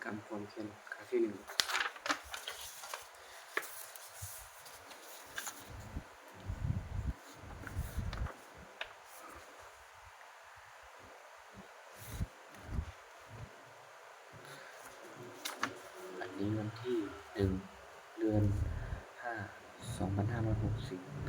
กรรมความเพียรครั้งที่ 1อันนี้วันที่1เดือน5 2568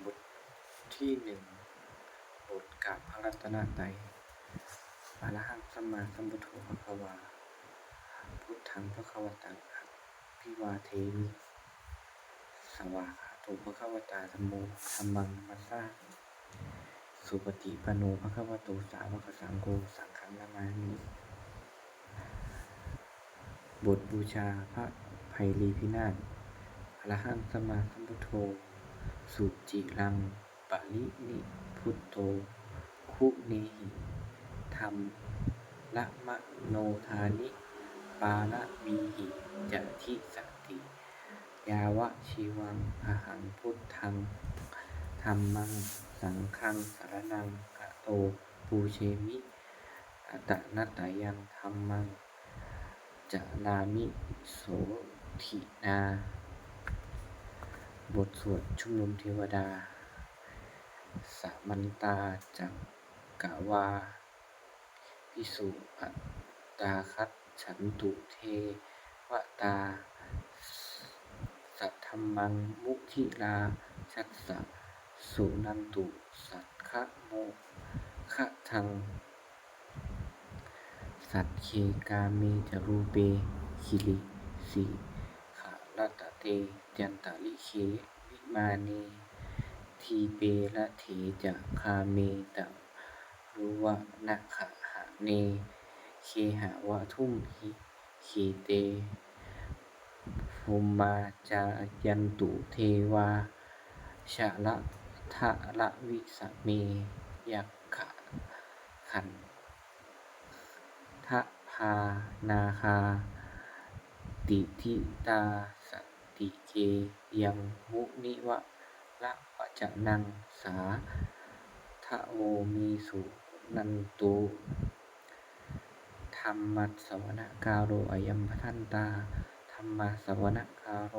บทที่ 1 บทกราบพระรัตนตรัยอะระหังสัมมาสัมพุทโธภควาพุทธังภควตังอะภิวาเทมิสวากขาโตภควตาธัมโมธัมมังนัมมัสสามิสุปฏิปันโนภควโตสาวกสังโฆสังฆังนะมามิบทบูชาพระไพลีพินาศอะระหังสัมมาสัมพุทโธสุจิรังปรินิพพุตโตคุเนหิธัมละมะโนทานิปาระมีหิจะทิสติยาวะชีวังอหังพุทธังธัมมังสังฆังสรณังคโตปูเชมิอตนัตตยังธัมมังจนามิโสทินาบทสวดชุมนุมเทวดาสมันตาจักกวาภิกษุอัตตาคัจฉันตุเทวตาสัทธัมมังมุทิราชัสสะสุนันตุสัทขะโมคะทังสัทเคกาเมจรูเปคิริสิขารัตเตจันตลิเควิมาเนทีเปละเถจะคาเมตะรุวะนะขะหะเนเคหะวะทุมหิขีเตภูมาจายันตุเทวาชะละทะละวิสะเมยัคขะขันทะพานาคาติทิตาสติเกยังมุนิวะละปัจจนังสาทะโวมีสุนันตุธัมมัสสวนะกาโรอะยัมภทันตาธัมมาสวนะกาโร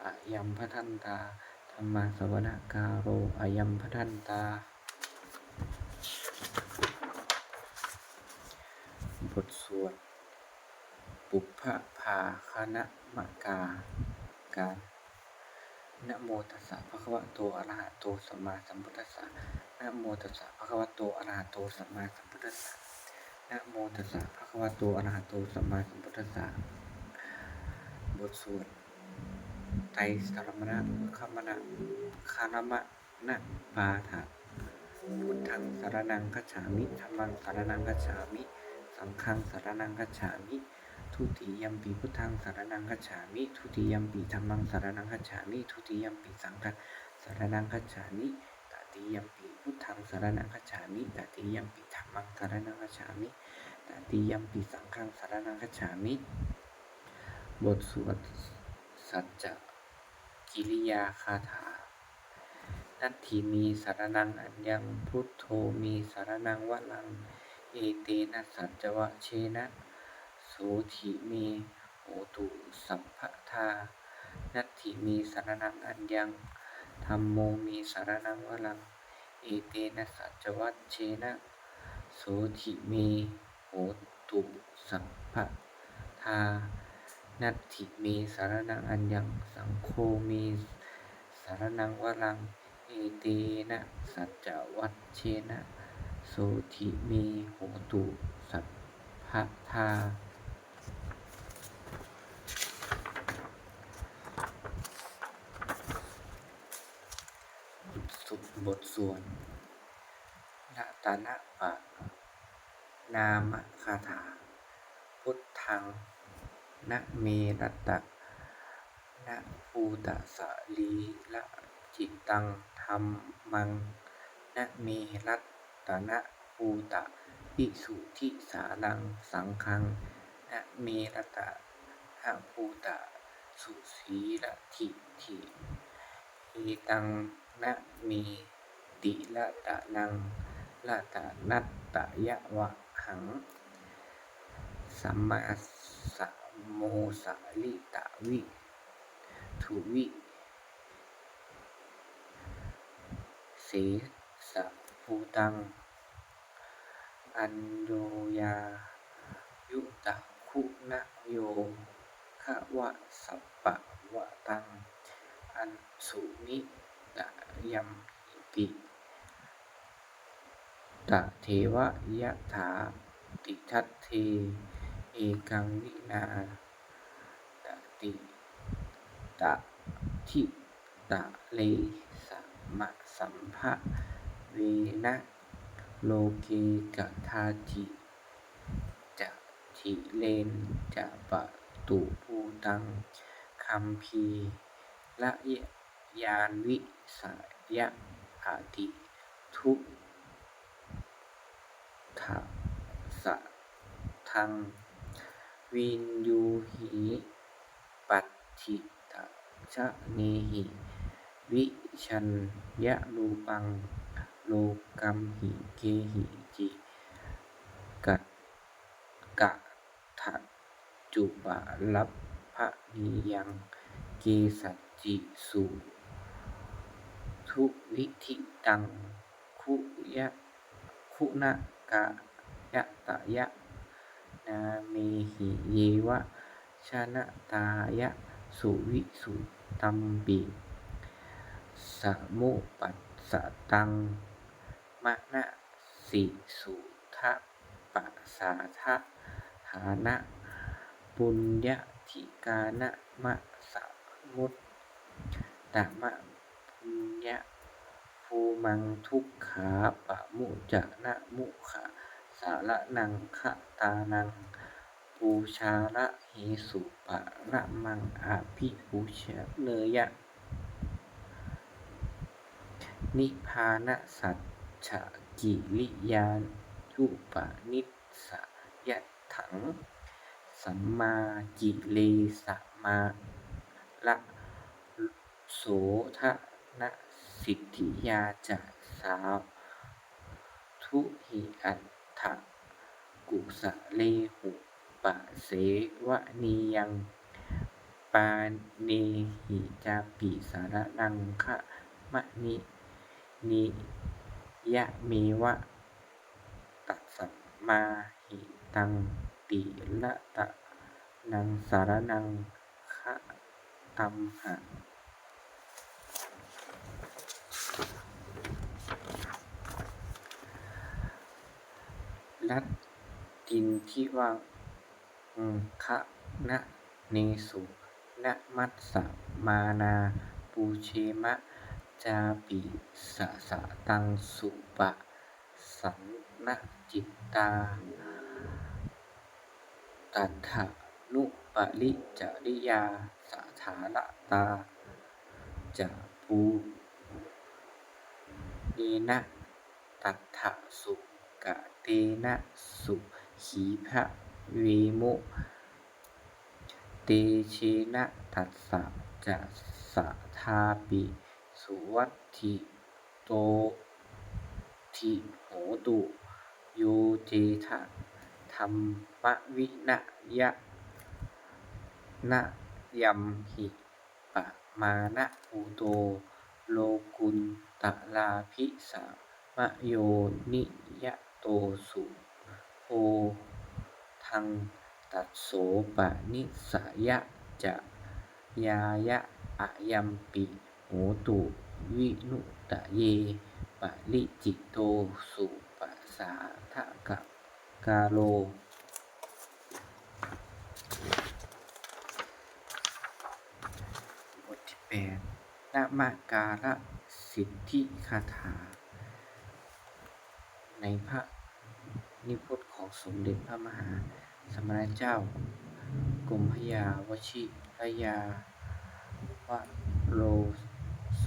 อะยัมภทันตาธัมมาสวนะกาโรอะยัมภทันตาบทสวดปุพพภาคณมการนะโมตัสสะภะคะวะโตอะระหะโตสัมมาสัมพุทธัสสะนะโมตัสสะภะคะวะโตอะระหะโตสัมมาสัมพุทธัสสะนะโมตัสสะภะคะวะโตอะระหะโตสัมมาสัมพุทธัสสะบทสวดไตรสรณะคัมมนะคารมะนะปาฐะพุทธังสรณังคัจฉามิธัมมังสรณังคัจฉามิสังฆังสรณังคัจฉามิทุติยัมปิพุทธังสรณังคัจฉามิทุติยัมปิธัมมังสรณังคัจฉามิทุติยัมปิสังฆังสรณังคัจฉามิตติยัมปิพุทธังสรณังคัจฉามิตติยัมปิธัมมังสรณังคัจฉามิตติยัมปิสังฆังสรณังคัจฉามิบทสวดสัจจกิริยาคาถานัตถิมีสรณังอัญญังพุทโธมีสรณังวรังเอเตนะสัจจวะเชนะโสถิเมโหตุสัพพทานัตถิมีสรณังอัญญังธัมโมมีสรณังวรังเอเตนะสัจจวัชเชนะโสถิเมโหตุสัพพทานัตถิมีสรณังอัญญังสังโฆมีสรณังวรังเอเตนะสัจจวัชเชนะโสถิเมโหตุสัพพทาบทสวดรัตนปะนามคาถาพุทธังนะเมรัตตะนะภูตสะลีละจิตตังธัมมังนะเมรัตตนะภูตะวิสุทธิสารังสังฆังนะเมรัตต หภูตะสุสีละทิถิเอตังนะเมติละตะนังละตะนัตตะยะวะหังสัมมาสัมโมสาลิตะวิทุวิเสสะภูตังอัญโยยายุตะคุณโยคะวะสัพพะวะตังอันสุมิตะยัมปิตะเทวะยะถาติทัตเทเอกังวินาตติตะทิตะเลสะมะสัมภะเวนะโลเกกทาทิจะทิเลนจะปะตุภูตังคัมภีละยานวิสยะอาทิทุทะสะทังวินยูหิปัตถิตะชะเนหิวิชัญญะรูปังโลกัมหิเกหิจิกัตกะทัจจุปะลัพพะนิยังเกสัจจิสุทุวิธิตังคุณกายตยะนาเมหิเยวะชนะตายะสุวิสุตตัมปิสมุปัสสตังมะนะสิสุทะปัสสาทะฐานะปุญญทิกานะมะสะมุตตะมะปุญญภูมังทุกขาปะมุจะนะมุขะสาระนังคะตานังปูชาระเหสุปะระมังอาภิปูชเนยะนิพพานะสัจฉกิริยายุปนิสสยถังสัมมากิเลสมาละโสทะนะสิทธิยาจะสาทุหิอัตถกุสะเลหุปะเสวะนียังปาเนหิจาปิสารนังคะมะนิยะเมวะตัสสัมมาหิตังติละตะนังสารนังคะตัมหะลัตตินทิวังคะนะเนสุนะมัสสะมานาปูเชมะจาปิสะสะตังสุปะสันนะจิตตาตัฏฐานุปริจริยาสถานะตาจะปูเนนะตัฏฐสุกะเตนะสุขีภะเวมุเตเชนะตัสสะจะสะทาปิสุวัตถิโตทิโหตุโยเจทะธัมมวินะยะนะยัมหิปะมานะอุโตโลกุนตลาภิสามะโยนิยะโตสุโภทังตัสโสปะนิสสยะจะยายะอะยัมปิโหตุวินุตเยปะลิจิตโตสุปัสสาทะกะกาโลบทที่8นะมะการะสิทธิคาถาในพระนิพนธ์ของสมเด็จพระมหาสมณเจ้ากรมพยาวชิรยาวโรส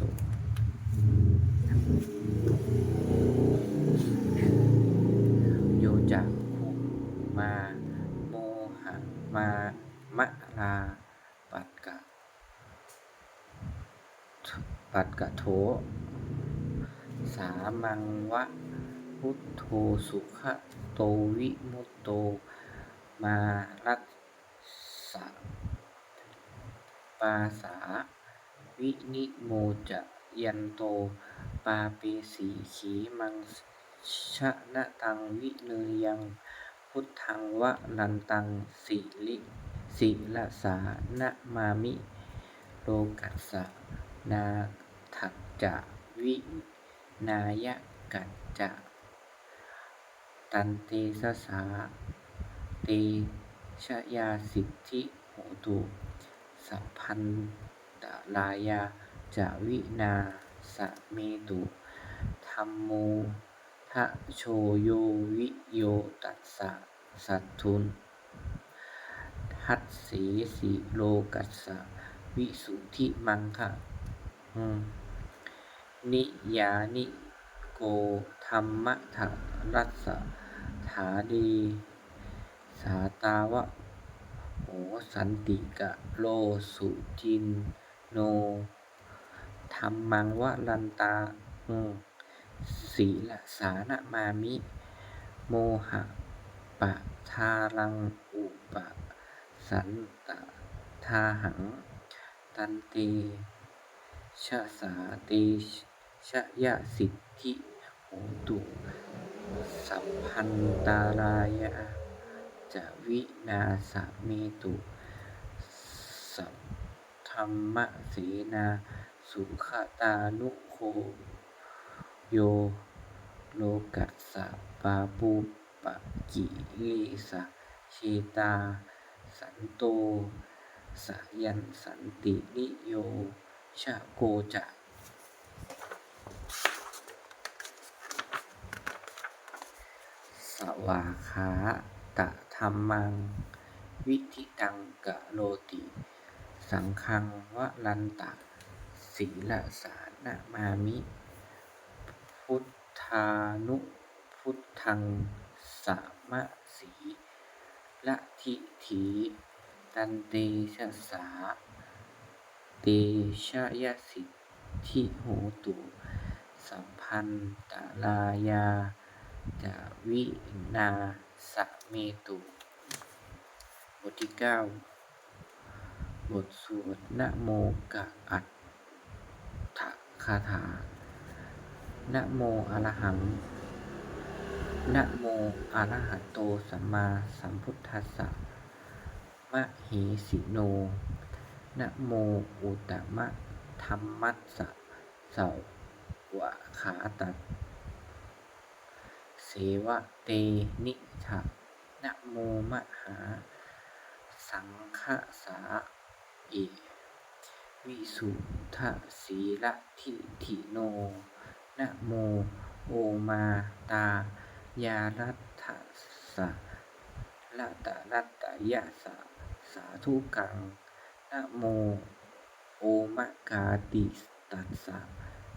โยจะคุมาโมหะมามะรา ปัตกโถสามังวะพุทโธสุขโตวิมุตโตมารัสสะปาสาวินิโมจะยันโตปาเปสีขีมังชะนะตังวิเนยังพุทธังวะนันตังสิลสานะมามิโลกัสสะนาถัจจะวินายกัจจะตันเตสสาเตชยาสิทธิโหตุสัพพันตลายาจะวินาสเมตุธัมโมทะโชโยวิโยตัสสะสัทธุนทัสเสสิโลกัสสะวิสุทธิมังคะนิยานิโกธัมมะทะรัสสะถาเดสาตาวะโหสันติกะโลสุจินโนธัมมังวะลันตาศีลสานะมามิโมหะปะทารังอุปสันตทาหังตันเตชะสาเตชะยะสิทธิโหตุสัพพันตารายะจะวินาสเมตุสัพธัมมเสนาสุขตานุโคโยโลกัสสะปาปุปะกิเลสะเชตาสันโตสยันสันตินิโยชะโกจะสวาขาตะธัมมังวิธิตังกะโลติสังฆังวะลันตะศีลสานะมามิพุทธานุพุทธังสามะสีละทิถีตันเตชะสาเตชะยะสิทธิโหตุสัมพันตลายาจะวินาสเมตุบทที่ 9 บทสวดนะโมกะอัตถคาถานะโมอะระหังนะโมอะระหะโตสัมมาสัมพุทธัสสะมะเหสิโนนะโมอุตตมะธัมมัสสะสวะขาตัสเสวะเตนิทะนะโมมหาสังฆสาอิวิสุทธสีละทิถิโนนะโมโอมาตายารัตถัสสะละตะรัตตยะสะสาธุกังนะโมโอมะกาติตัสสะ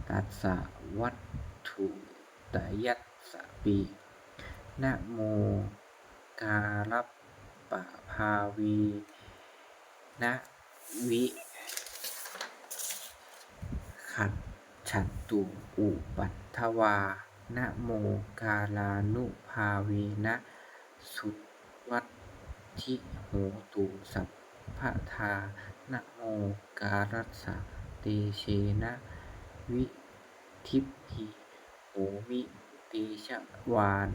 ตัสสะวัตถุตยัสสะปินะโมกาลัปปะภาวีนะวิขัดฉัตตุอุปัฏฐวานะโมกาลานุภาเวนะสุวัตถิโหตุสัพพทานะโมกาลัสสะเตเชนะวิทิปหิโหมิเตชะวาน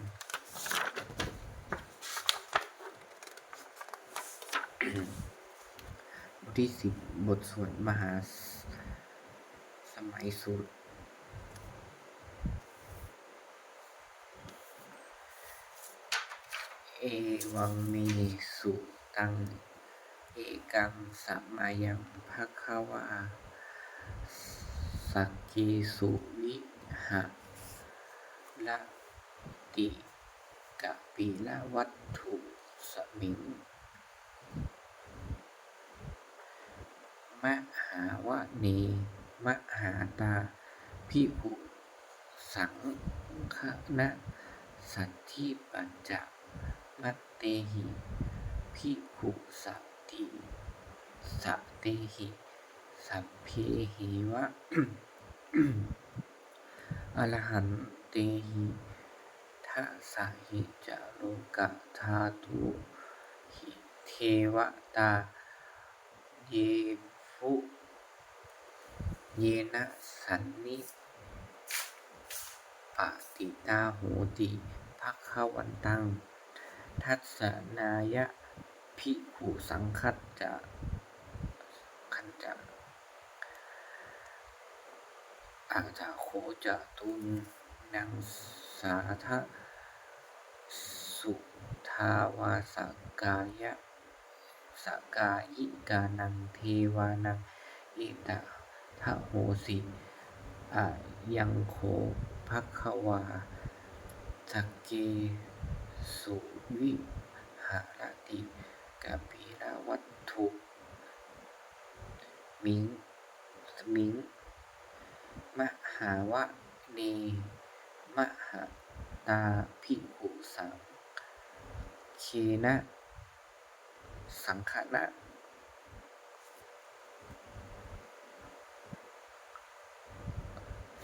บทที่ 10 บทสวดมหาสมัยสูตรเอวังเมสุตังเอกังสัมมายังภัคควาสักเกสุวิหะละติกะปิละวัตถุสมิงมหาวะเนมหาตาภิกขุสังฆนะสัทธิปัญจมัตเตหิภิกขุสัตติสัตเตหิสัพเพหิวะ อรหันเตหิทัสสะหิจโลกธาตุหิเทวตาเยฟุเยนะสันนิปติตาโหติภัคคะวันตังทัสสนายะภิกขุสังคัจจะอาจาโคจะตุนนังสาทะสุทาวาสกายะสกายิกานังเทวานังอิตะทะโหสิอะยังโคภัคคะวาสักเกสุวิหารติกัปปิรวัตถุมิงมหาวะเนมหตาภิกขุสังเคนะสังฆนะ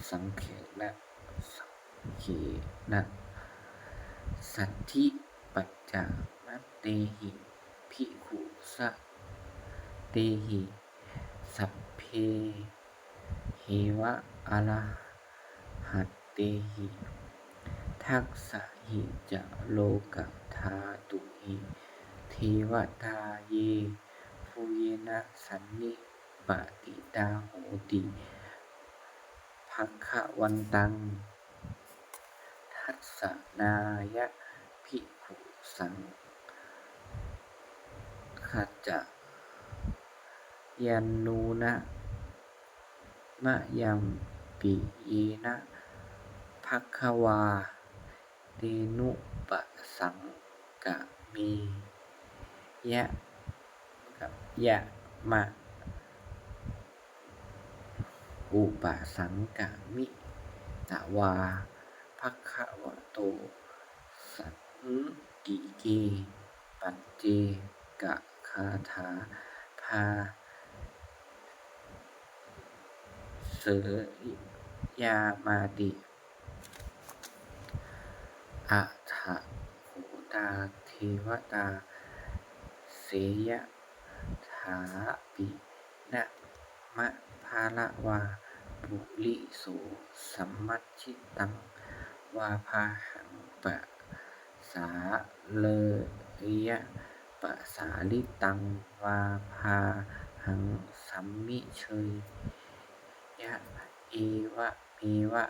สัทธิปัจจามัตเตหิภิกขุสะเตหิสัพเพเหวะอรหัตเตหิทัสสะหิจโลกธาตุหิเทวตาเยฟุเยนะสันนิปติตาโหติภัคคะวันตังทัสสนายะภิกขุสังคัจจะยันนูนะมะยัมปิเยนะภัคคะวาเตนุปสังกะเมยะมะอุปสังกะมิตวาภัคคะวะโตสันติเกปัจเจกคาถาภาเสยามาติอะทะโหตาเทวตาเสยถาปินะมะภาละวาปุริโสสัมมัชชิตังวาพาหังปะสาเลยะปะสาลิตังวาพาหังสัมมิเชยยะเอวะเมวะ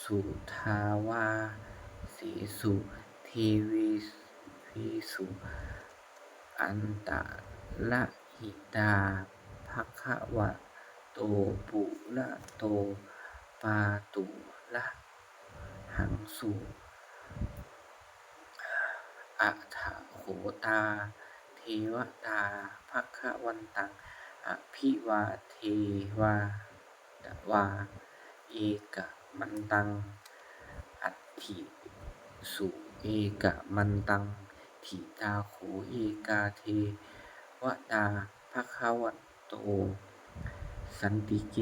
สุทาวาเสสุเทวิสุอันตะละหิตาภัคคะวะโตปุระโตปาตุละหังสุอะทะโหตาเทวตาภัคคะวันตังอภิวาเทวาวาเอกมันตังอัตถิสุเอกมันตังถิตาโขเอกาเทวตาภัคคะวะโตสันติเก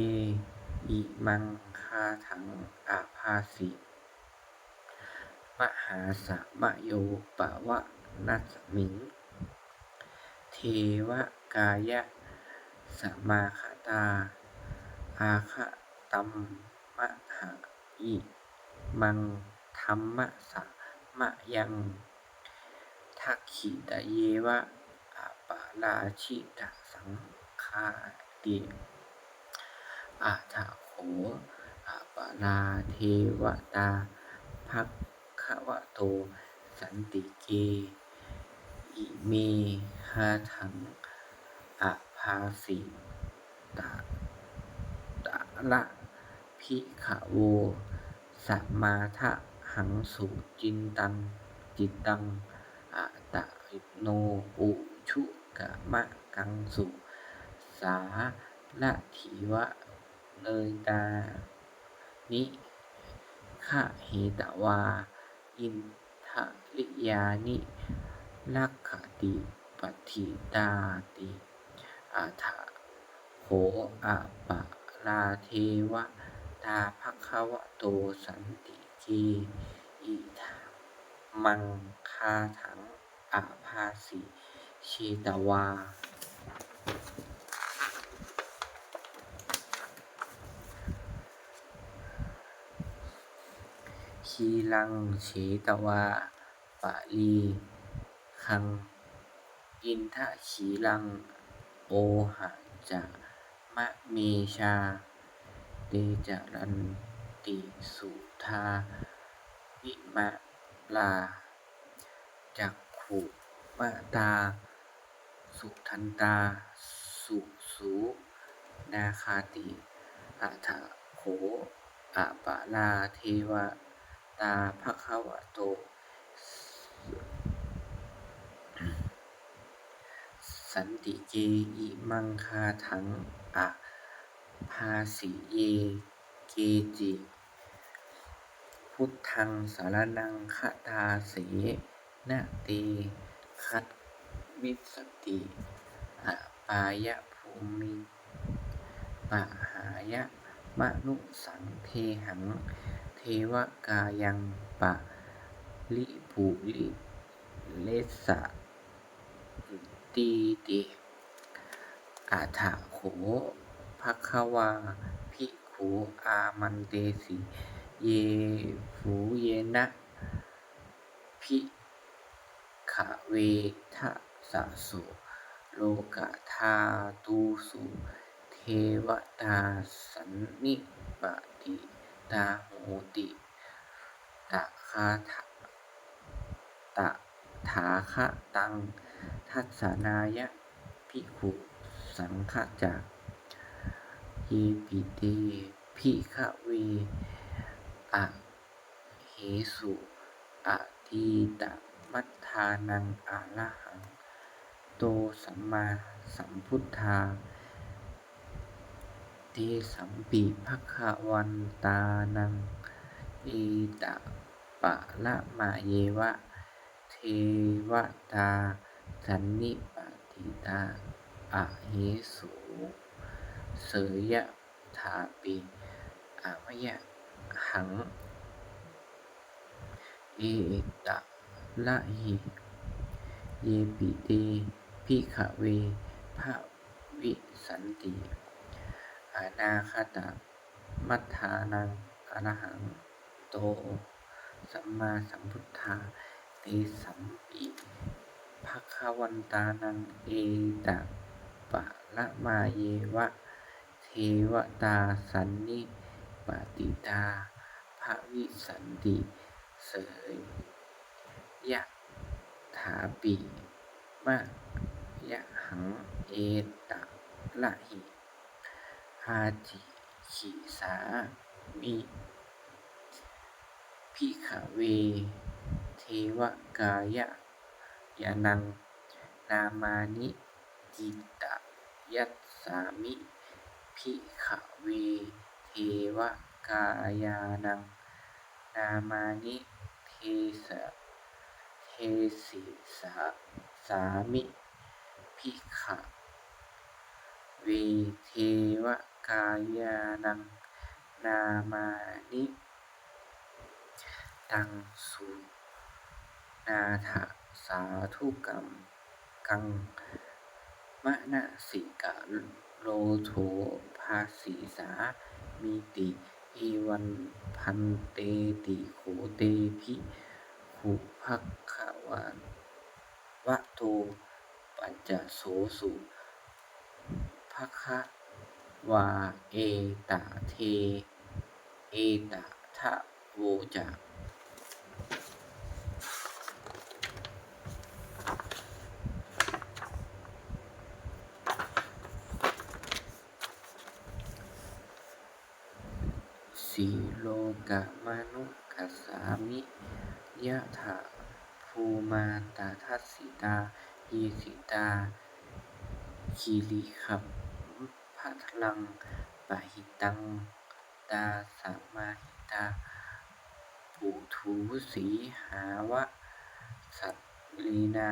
อิมังคาถังอาภาสิมหาสะมะโยปะวะนัสมิงเทวกายะสมาคตาอาคะตัมมะหะอิมังธัมมะสะมะยังทักขิตเยวะอะปะราชิตสังฆาติอะทะโขอะปะราเทวตาภัคคะวะโตสันติเกอิเมหะถังอะภาสิตะละภิกขโวสัมมาทะหังสุจิตตังอะตะโนอุชุกะมะกังสุสาละถิวะเนยตานิคะเหตวาอินทริยานิลักขติปัฏฐิตาติอะทะโขอะปะราเทว ตาภควโตสันติเกอิมังคาถังอาภาสิเชตวาคีลังเฉตวาปะลีคังอินทะขีลังโอหะจะมะเมชาเตจรันติสุทาวิมะลาจักขุมะตาสุทันตาสุสูนาคาติอัฏฐโขอะปะลาเทวตาภควโตสันติเกอิมังคาถังอะภาสิเยเกจิพุทธังสรณังคตาเสนะเตคัตมิสสติอปายภูมิปหายมนุสังเทหังเทวกายังปะลิปุลิเลสะตีติอัฏฐโขภควาภิกขุอามันเตสิเยฟูเยนะภิกขเวทัสสะโสโลกธาตุสุเทวตาสันนิปติตาโหติตคาตถาคะตังทัสสนายะภิกขุสังฆจักเยปิเตภิกขเวอะเหสุอะทีตมัฏฐานังอะระหังโตสัมมาสัมพุทธาเตสัมปิภควันตานังเอตปะละมะเยวะเทวตาสันนิปติตาอะเหสุเสยถาปิอามยหังเอตละหิเยปิเตภิกขเวภวิสันติอนาคตมัฏฐานังอรหังโตสัมมาสัมพุทธาเตสัมปิภควันตานังเอตปะละมาเยวะเทวตาสันนิปติตาภวิสันติเสยถาปิมะยะหังเอตละหิพาติขิสามิภิกขเวเทวกายยานังนามานิจิตตยัสสามิภิกขเวเทวกายานังนามานิเทสิสามิภิกขเวเทวกายานังนามานิตังสุนาถสาธุกังมะนะสิกะโลโถภาสีสามิติเอวันพันเตติโขเตภิกขุภคววะโตปัญจโสสุภควาเอตเทเอตทะโวจะสีโลกะมนุกัสสามิยะถาภูมาตาทัสสิตาเยสิตาคิริขัมภัทลังปะหิตังตาสัมมาหิตาปุถุสีหาวะสัตลีนา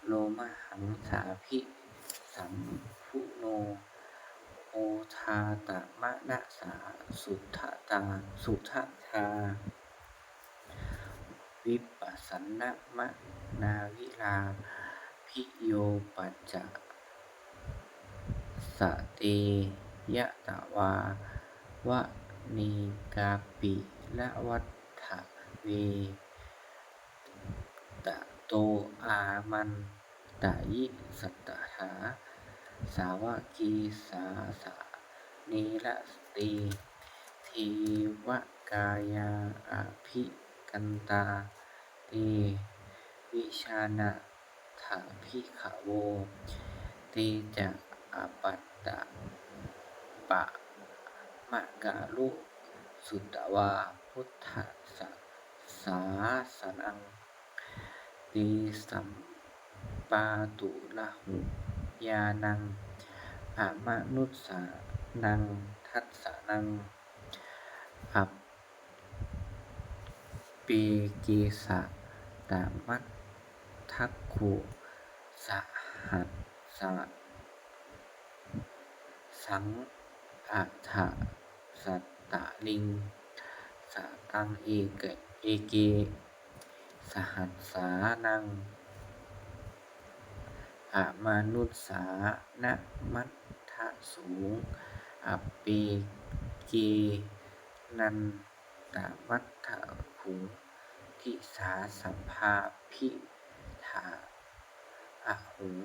โลมหังสาภิสัมพุโน โอทาตะมะนะสาสุทธตาสุทธทาวิปัสสนะมะนาวิลาภิโยปัจจะสะเตยะตะวาวะนีกาปิละวัฏฐเวตะโตอามันตะยิสัตถาสาวกีสาสะเนระเตเทวกายาอภิกันตาเตวิชานะถาภิกขโวเตจะอปัตตปะมะกะลุสุตตวาพุทธัสสะสาสนังเตสัมปาตุละหุญาณังอมนุสสานังทัสสะนังอัปเปเกสะตมัตถักขุสหัสสะสังอัฏฐสัตตลิงสะตังเอเกสหัสสานังอมนุสสานะมัทธะสูงอัปเปเกนันตมัทธะขุงทิสาสัมภาพิธาอะหุง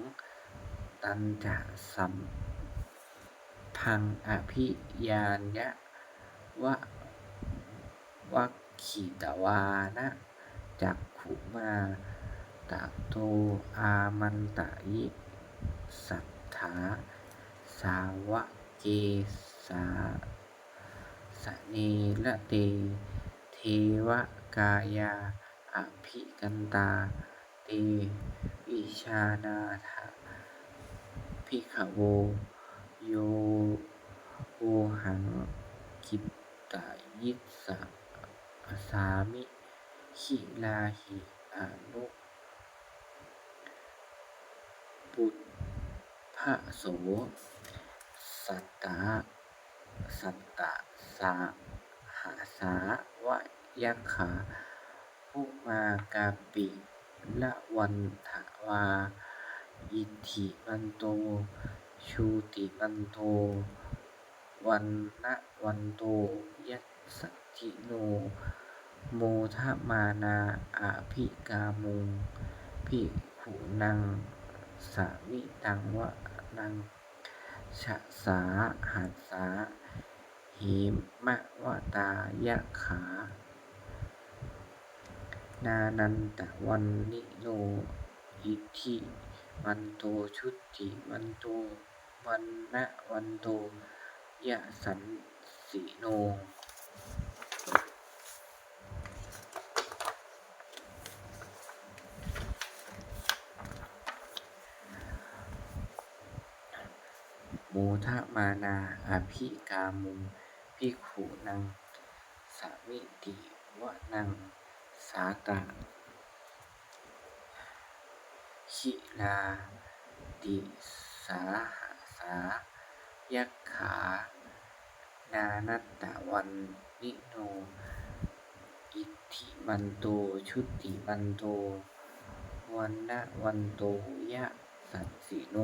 ตันจะสัมพังอภิญาณยะวะวัคคิตวานะจักขุมาตะโตอามันตะยิสัทธาสาวเกสาสเนระเตเทวกายาอภิกันตาเตวิชานาถาภิกขโวโยโวหังคิตตยิสสะสามิขิลาหิอนุปุตภะโสสัตตะสาหาสาวะยัคขาภูมากาปิละวันทวาอิทธิมันโตชูติมันโตวันนะวันโตยัสสจิโนโมทมานาอภิกามุงภิกขุนังสามิตังวะนังชะสาหัสสาหิมะวะตายะขานานันตะวันนิโนอิทธิมันโตชุติมันโตวันนะวันโตยะสันสิโนโมทมานาอภิกามุงภิกขุนังสามิติวะนังสาตะขิลาติสาหาสายัคขานานัตตะวันนิโนอิทธิมันโตชุติมันโตวันนะวันโตยะสัสสิโน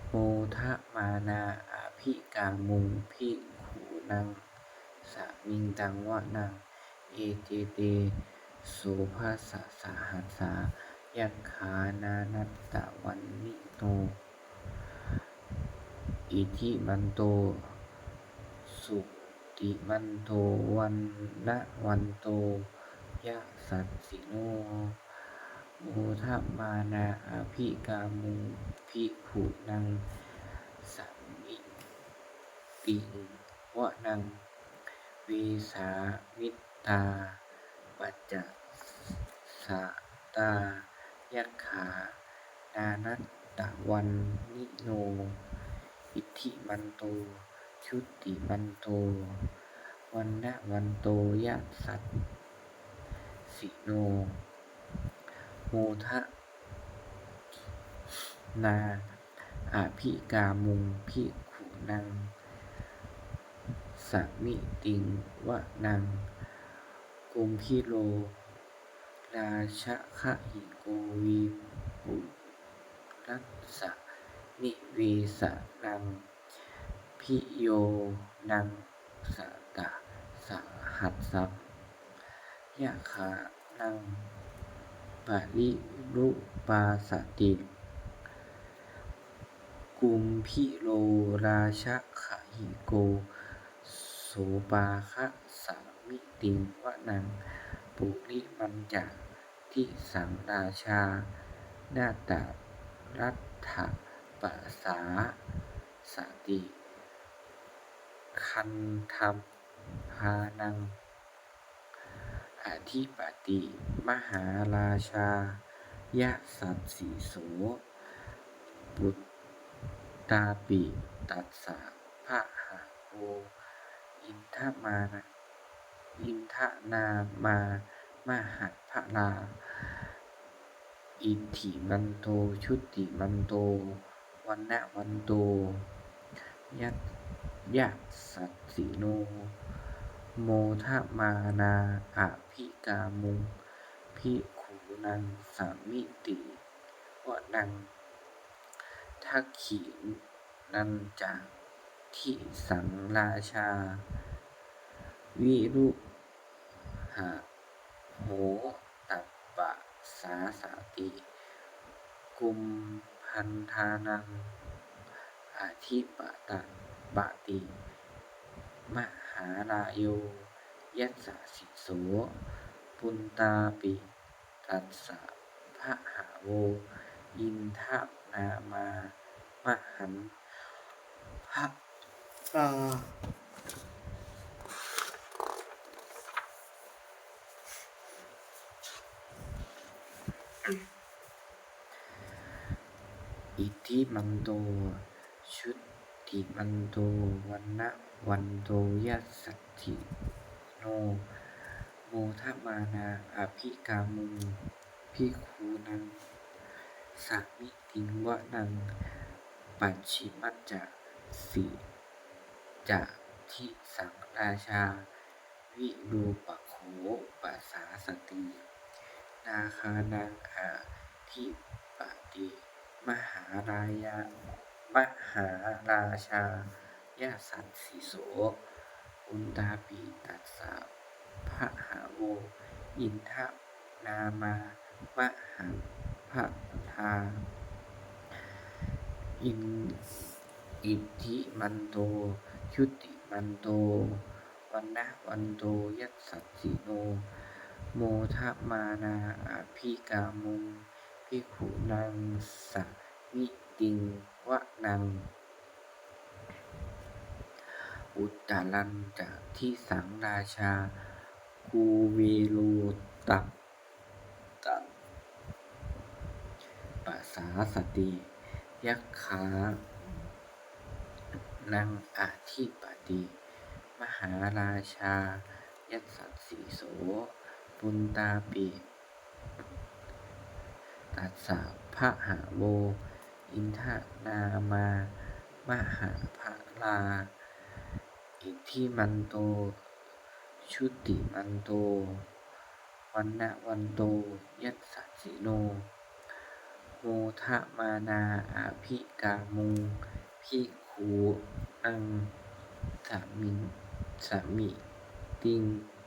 โมทมานาอภิกามุงภิกขุนังสามิงตังวะนังเอเตเตโสภาสสะหัสสายัคขานานัตตะวันนิโนอิทธิมันโตสุติมันโตวันนะวันโตยะสัสสิโนโมทมานาอภิกามุงภิกขุนังสามิติวะนังเวสามิตาปัจจสตายัคขานานัตตะวันนิโนอิทธิมันโตชุติมันโตวันนะวันโตยะสัสสิโนโมท นาอภิกามุงภิกขุนังสมิติงวะนังกุมพิโลราชคะหิโกวิปุรัสสะนิเวสนังพิโยนังสตะสหัสสัมยะขานังปริรุปาสติกุมพิโลราชคะหิโกโสปาคะสมิติงวะนังปุริมัญจะทิสังราชานาตรัตถปัสสาสติคันธัมภานังอธิปติมหาราชายะสัสสิโสปุตตาปิตัสสะภะหะโวอินทนามามหะพลาอิทธิมันโตชุติมันโตวันนะวันโตยัสสัสสิโนโมทมานาอภิกามุงภิกขุนังสมิติวะนังทักขินันจะทิสังราชาวิรุหะโหตัปปะสาสติกุมพันธานังอธิปตะปติมหาราโยยัสสะสิโสปุณตาปิตัสสะภะหะโวอินทนามามหันภลาอิทธิมันโตชุติมันโตวันนะวันโตยัสสัสสิโนโมทมานาอภิกามุงภิกขุนังสมิติงวะนังปัจฉิมัจจะสิจะทิสังราชาวิรูปโขปัสสาสตินาคานังอาทิปติมหาราชายะสัสสิโสปุณตาปิตัสสะภะหะโวอินทนามามหันภลาอิทธิมันโตชุติมันโตวันนะวันโตยัสสัสสิโนโมทมานาอภิกามุงภิกขุนังสมิติงวะนังอุตตรัญจะทิสังราชากูเวโลตัปตะปัสสาสติยัคขานังอธิปติมหาราชายัสสัสสิโสปุณตาปิตัสสะภะหะโวอินทนามามหาภลาอิทธิมันโตชุติมันโตวันนะวันโตยัสสัสสิโนโมทมานาอภิกามุงภิกขุนังสมิติง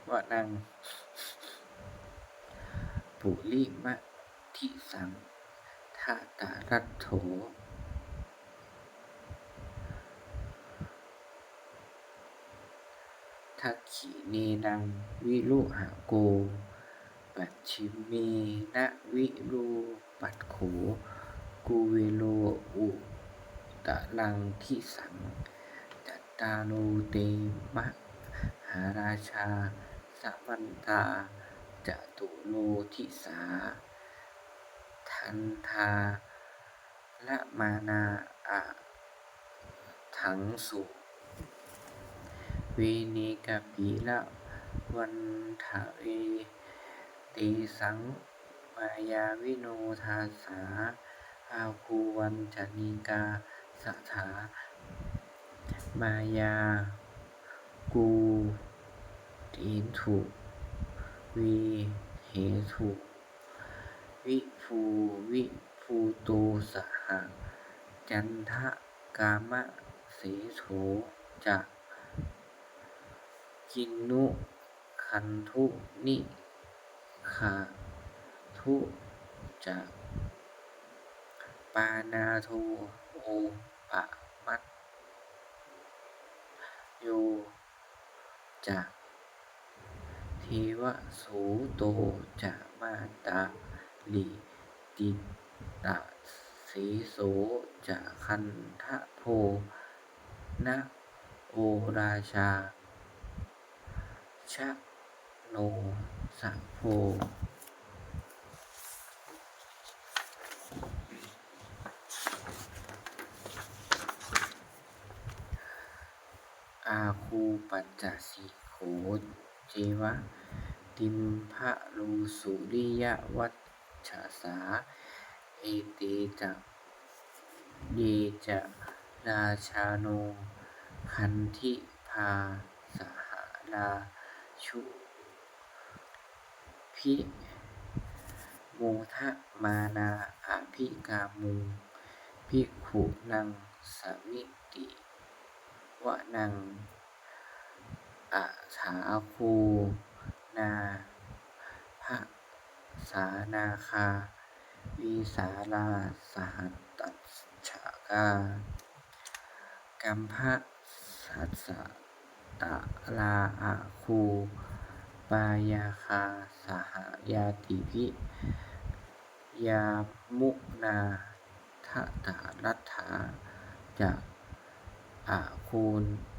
วะนังปุริมัตถิสังทาตารัตโถทักขิเนนังวิรุหะโกปัจฉิมเมนะวิรูปัสโขกุเวโลอุตรังทิสังจัตตาโรเตมหาราชาสัมมันตาจตุโลทิสาทันทาละมานาอะถังสุเวเนกปิละวันทะเวเตสังมายาวิโนทาสาอ อาคูวัญจนิกาสถามายากูถีถุวีเหถุวิภูวิภูโตสหจันทะกามะเสโสจะกินนุขันธุนิขาทุจะปานาโทโอปะมัตโยจะเทวโสโตจะมาตาลิติตะเสโสจะคันทะโพนะโอราชาชะโนสะโพอาคูปัจจสิโขเจวะติมภะรูสุริยวัชชสาเอเตจะเยจะราชาโนคันธิพาสหราชุพิโมทะมานาอภิกามุภิกขุนังสมิติวะนังอะถาคูนาภะสานาคาวิสาลาสหัตตัสฉกากัมภะสัสสะตะลาอะคูปายาคาสหยาติภิยามุนาทะตารัฐาจะอะคู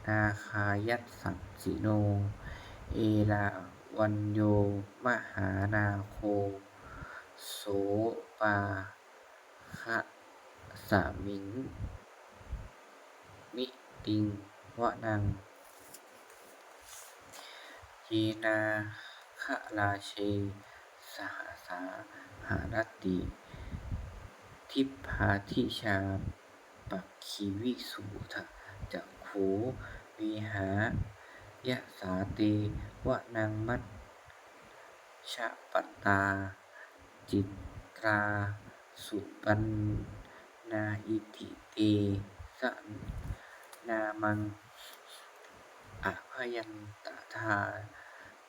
นาคายัสสัจจิโนเอราวัญโยมหานาโคโสปาคะสมิงมิติงวะนังเยนาคะราเชสหสาหารติทิพพาทิชาปักขิวิสุทะจักขูวิหายะสาเตวะนังมัชฌะปตาจิตราสุปันนาอิติเตสะนามังอภยันตทา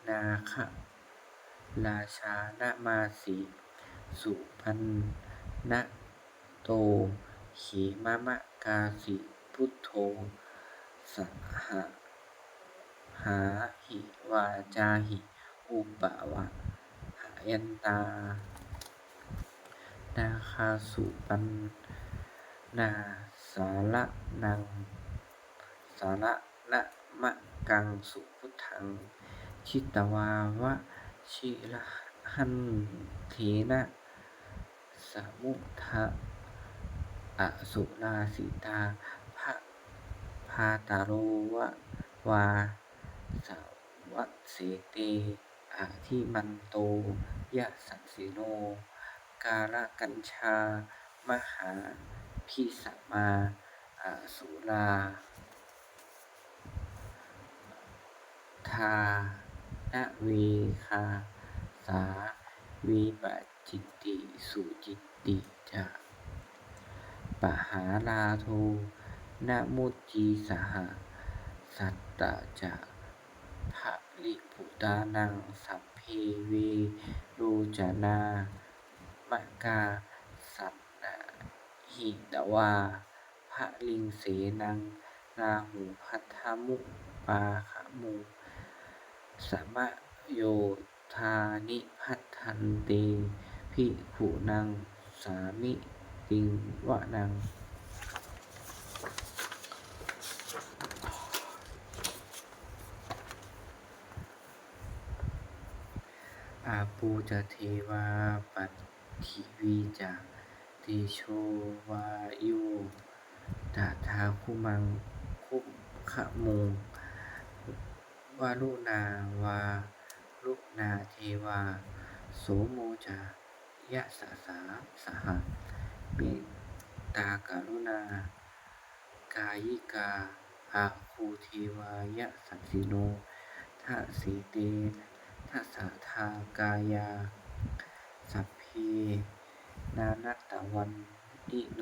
นาคะราชานะมาสิสุปันนะโตเขมะมะกาสิพุทโธสหหาหิวาจาหิอุปวะหายันตานาคาสุปันนาสาระนังสาระนะมะกังสุพุทธังชิตวาวะชิระหันเถนะสมุทะอสุราสิตาภะพาตาโรวะวาสวัสเสเตอะทิมันโตยะสัสสิโนกาลกัญชามหาพิสมาอสุราทานะเวคาสาวิปัสจิตติสุจิตติจะปหาลาโทนะมุจจีสหสัตตะจะภริพุตานังสัพเพเวโรจนามกาสันนะหิตวาภลิงเสนังราหูพัทธมุปาขมุสมะโยธานิพัทธันเตภิกขุนังสามิติงวะนังอาปูจะเทวาปัตถิวีจะเตโชวายุตถาคุมังคุขโมวารุณาวารุณาเทวาโสโมจะยะสะสาสหเม ตากรุณากายิกาอาคูเทวายะสัสสิโนทะสีเตทัสสะทากายาสัพเพนานัตตวันนิโน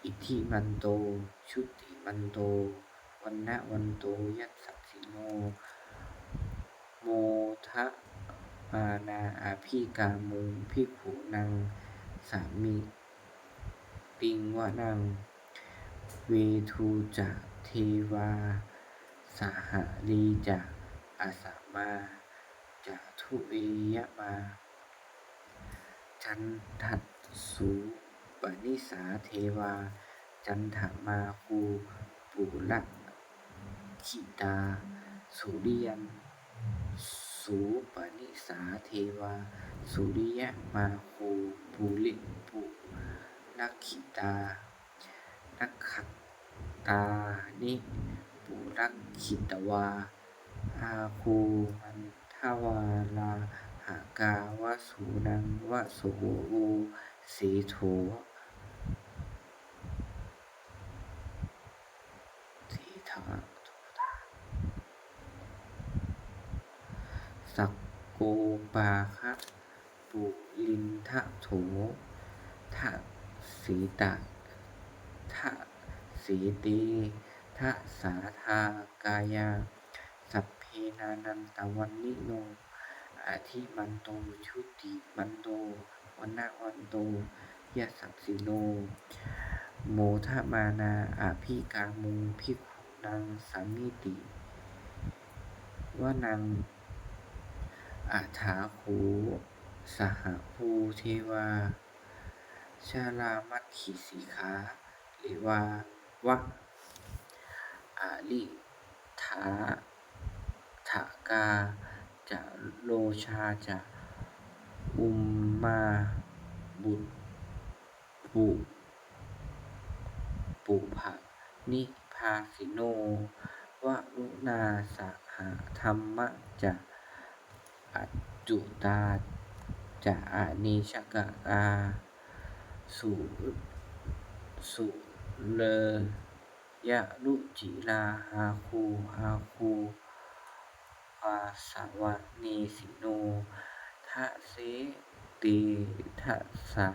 อิทธิมันโตชุติมันโตวันนะวันโตยัสสัสสิโนโมทะมานาอาภิกามุงภิกขุนังสามิติงวะนังเวทูจะเทวาสหลีจะอาสามาจะทุเวยะมาจันทัสสุปนิสาเทวาจันทมาคูปุระขิตาสุริยันสุปนิสาเทวาสุริยมาคูปุริปุนักขิตานักขัตตานิปุรักขิตวาอาคูมันทวาลาหากาวสูนังวโสอุสีโถสีทาสักโกปาคะปุลินทะโถทะสีตะทะสีตีทะสาทากายาสัพเพนานันตวันนิโนอาทิมันโตชุติมันโตวันนะวันโตยัสสัสสิโนโมทะมานาอาภิกามุงภิกขุนังสามิติวะนังอาถาโขสหภูเทวาชาลามัคคิสิกขาหรือว่าวะอาลิทาถากาจะโลชาจะอุมมาบุตปุปุภะนิพาสิโนวะรุณาสหธรรมะจะอัจจุตาจะอานิชกาสุสุเลยะรุจิลาอาคูวาสวะเนสิโนทะเสติทัสสะ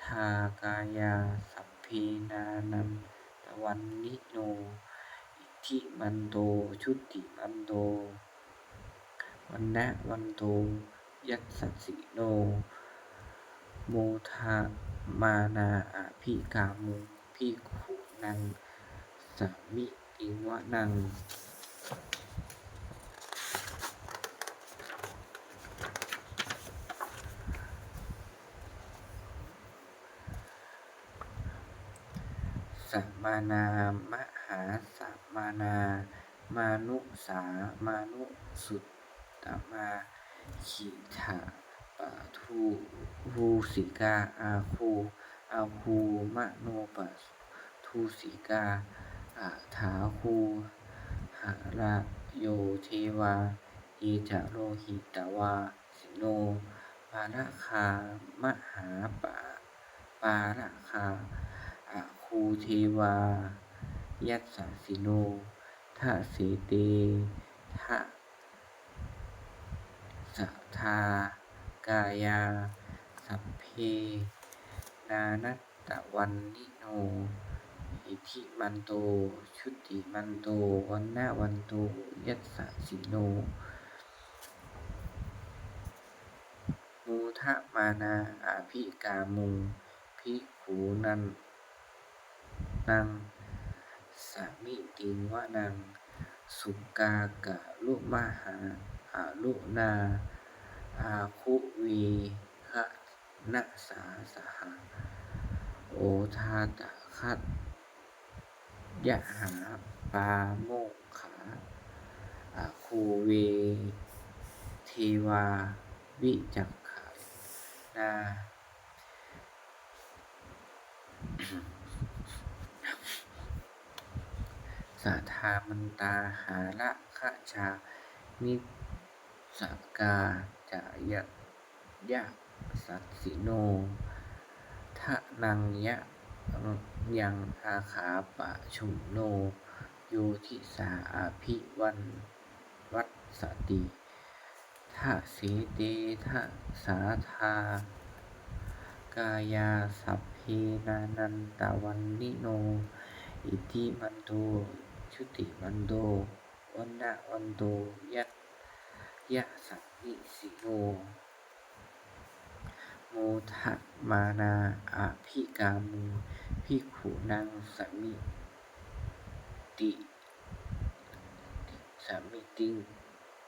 ทากายาสัพเพนานันตวันนิโนอิทธิมันโตชุติมันโตวันนะวันโตยัสสัสสิโนโมทะมานาอาภิกามุงภิกขุนังสามิติงวะนังสัมมานา มหาสัมมานา มานุสา มานุสุตตมาขิถาปะทูสิกาอาคูมโนปะทูสิกาอาถาคูหะระโยเทวาเอจะโลหิตวาสิโนปาระคามหาปาระคาอาคูเทวายัสสสิโนทะเสเตทะสัทธากายาสัพเพนานัตตวันนิโนอิทธิมันโตชุติมันโตวันนะวันโตยัสสสิโนมูทะมานาอาภิกามุงภิกขุนังสามิติงวะนังสุกากะลุมหาอาลุนาอาคุวีคะนะสาสหะโอทาตะคัตยะหาปาโมกขาอาคูเวเทวาวิจักขนาสัทธามันตาหาระคะชานิสกาจะยะสัสสิโน ทะนังยะยังอาขาปะชุโนโยทิสาอภิวันวัตสติทะเสเตทะสาธากายาสัพเพนานันตวันนิโนอิติมันโตชุติมันโตวันนะวันโตยัตยะสัมมิสิโนโมทะมานาอภิกามุภิกขุนังสมิติสมิติง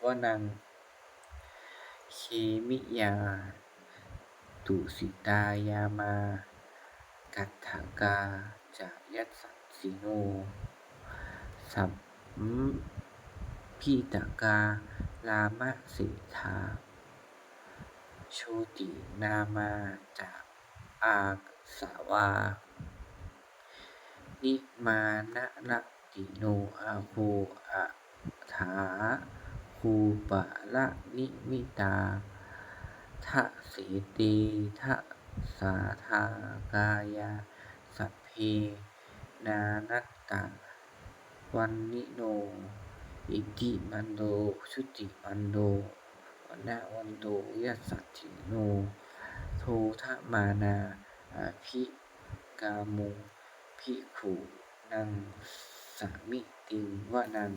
วนังเคมิยาตุสิตายามากัตถกาจายัสสัสิโนสัพพิตกาลามะเสธาโชตินามาจากอาสาวานิมานะนะติโนอาโคอะถาคูปะละนิมิตาทะเสเตทะสาธากายาสัพเพนานัตตะวันนิโนอิติมันโดชุติมันโดวันนะวันโดยัสสัตถิโนโททะมานาอภิกามุภิกขุนังสมิติงวนัง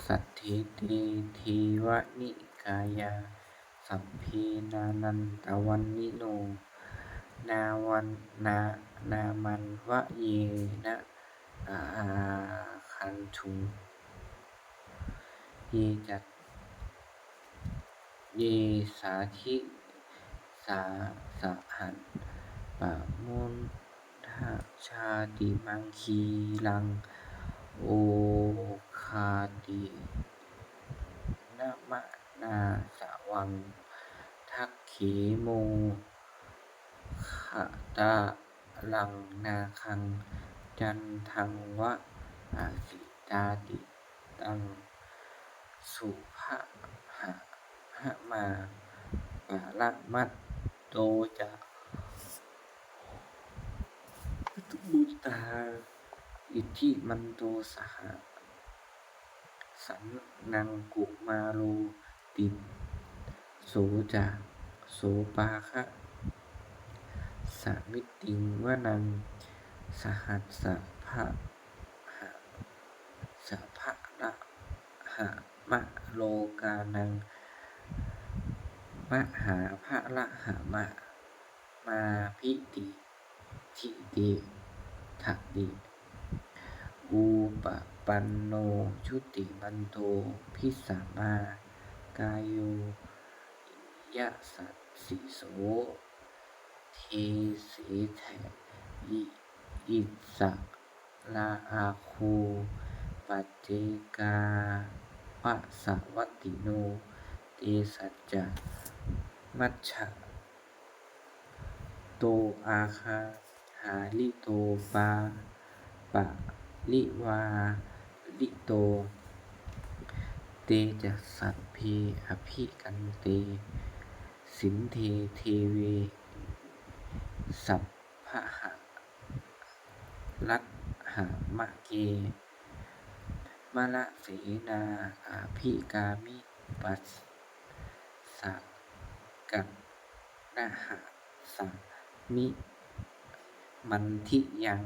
สัทธิเตเทวนิกายาสัพเพนานันตวันนิโนนามันวะเยนะอาคันธุเยจัตเยสาธิสาสหันปะมุนทะชาติมังคีลังโอคาตินะมะนาสวังทักเขโมขตาลังนาคังจันทังวะอาสิตาติตังสุภะหะมาปะละมัตโตจะบุตาอิทิมันโตสหสันนังกุมาโลติโสจะโสปาคะสมิติงวนังสหัสสะภะหะสะภะละหะมะโลกานังมหาภะละหะมะมาพิติทิติทะติอุปปันโนชุติมันโตพิสสมากายโยยะสัสสิโสเทเสแถอิสะลาอาโคปัจเจกาวะสวัตติโนเตสัจจะมัชฌะโตอาคาหาลิโตปาปะลิวาลิโตเตจะสัพเพอภิกันเตสินเทเทเวสัพพะหะลัทหะมะเกมะละเสนาอาภิกามิปัสสะกัณนะหะสะมิมันทิยัง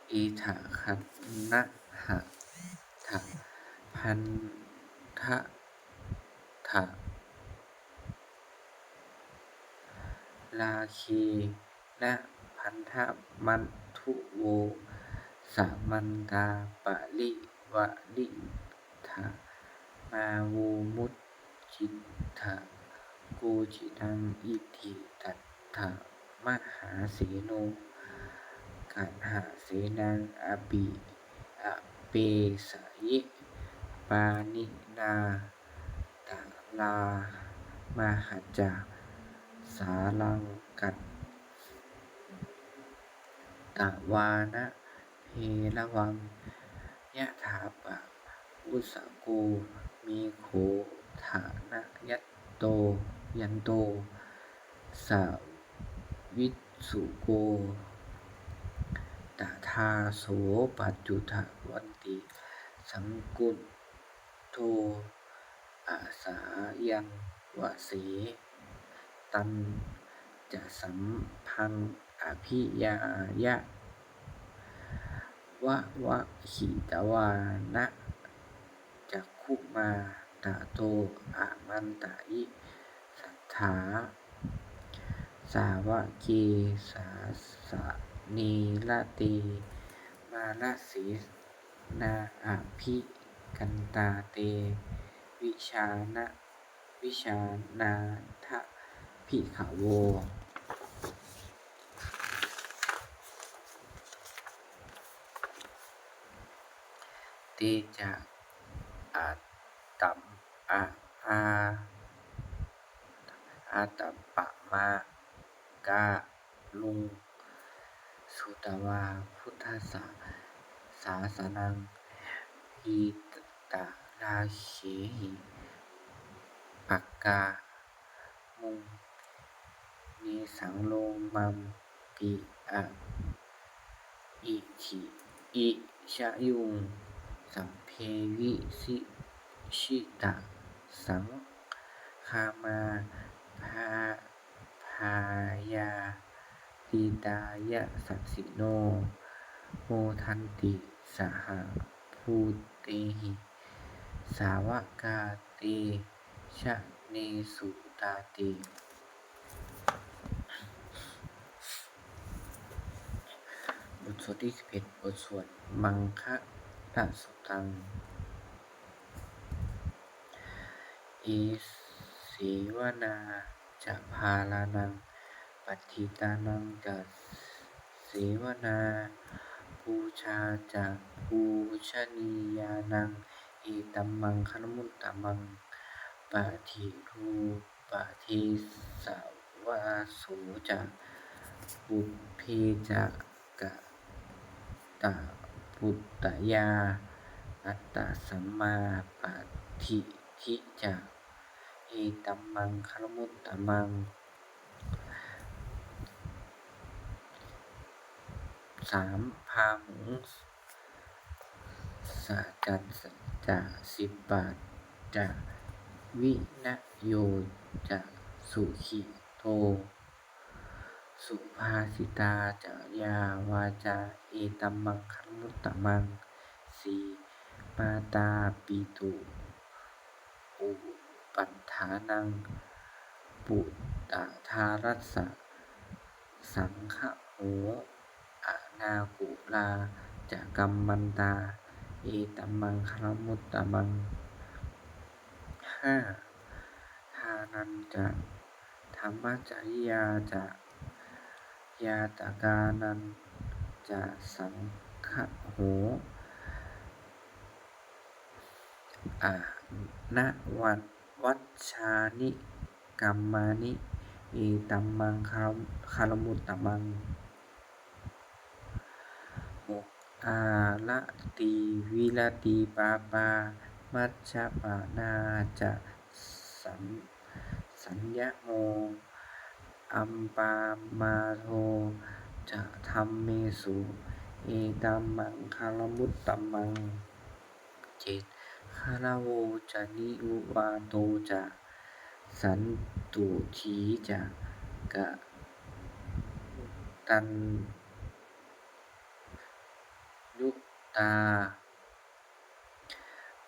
เอถะคันนะหะถะพันทะถะลาเคนะพันธะมันทุโวสะมันตาปะลิวะลิทะมาโวมุตจิตถะโกจิตังอิทิตัตถะมหาเสโนกัณหะเสนังอปิอเปสยิปานินาตะลามหัจจาสาลังกัตตะวานะเพละวัง ยะถาปะอุสสโกมีโขฐานะยัตโตยันโตสาวิสสุโกตถาโสปัจจุทวันติสังกุตโตอาสายังวสีตันจะสัมพังอภิยายะวะวะหิตวานะจักขุมาตะโตอะมันตะอิสัทธาสาวะเกสาสะเนละเตมานะสีนาอภิกันตาเตวิชานะวิชานาทะภิกขโวเตจะอาตัมอาอาตัมปะมากาลุงสุตวาพุทธศาสนังหิตราเขหิปักกามุงเนสังโลมัมปิอะอิทิอิชะยุงสัมเพวิสิชิตะสังคามาภายาติตายะสัสสิโนโมทันติสหภูเตหิสาวกาเตชะเนสุตาเตบทสวดที่11บทสวดมังคะสุตังเอเสวนาจะพาลานังปัฏฐิตานังจะเสวนาปูชาจะปูชนียานังเอตัมมังคณมุตตมังปะทิรูปะเทสวาโสจะปุพเพจะกะตะปุตตยาอัตตสัมมาปะทิทิจะเอตัมมังคณมุตตมังพาหุงสะจันจะ10 บาทจะวินะโยจะสุขิโตสุภาสิตาจะยาวาจาเอตัมมังคณมุตตมังมาตาปิตุอุปัฏฐานังปุตตะทารัสสะสังฆโหอนาคุลาจะกัมมันตาเอตัมมังคณมุตตมังทานันจะธรรมจริยาจะยาตกานันจะสังฆโหนะวัชชานิกัมมานิเอตัมมังคณมุตตมังอาละติวิรติปาปามัชฌปานาจะสัญญโมอัมปามาโทจะธัมเมสุเอตัมมังคณมุตตมังคารโวจะนิอุวาโตจะสันตุถีจะกะตันยุตา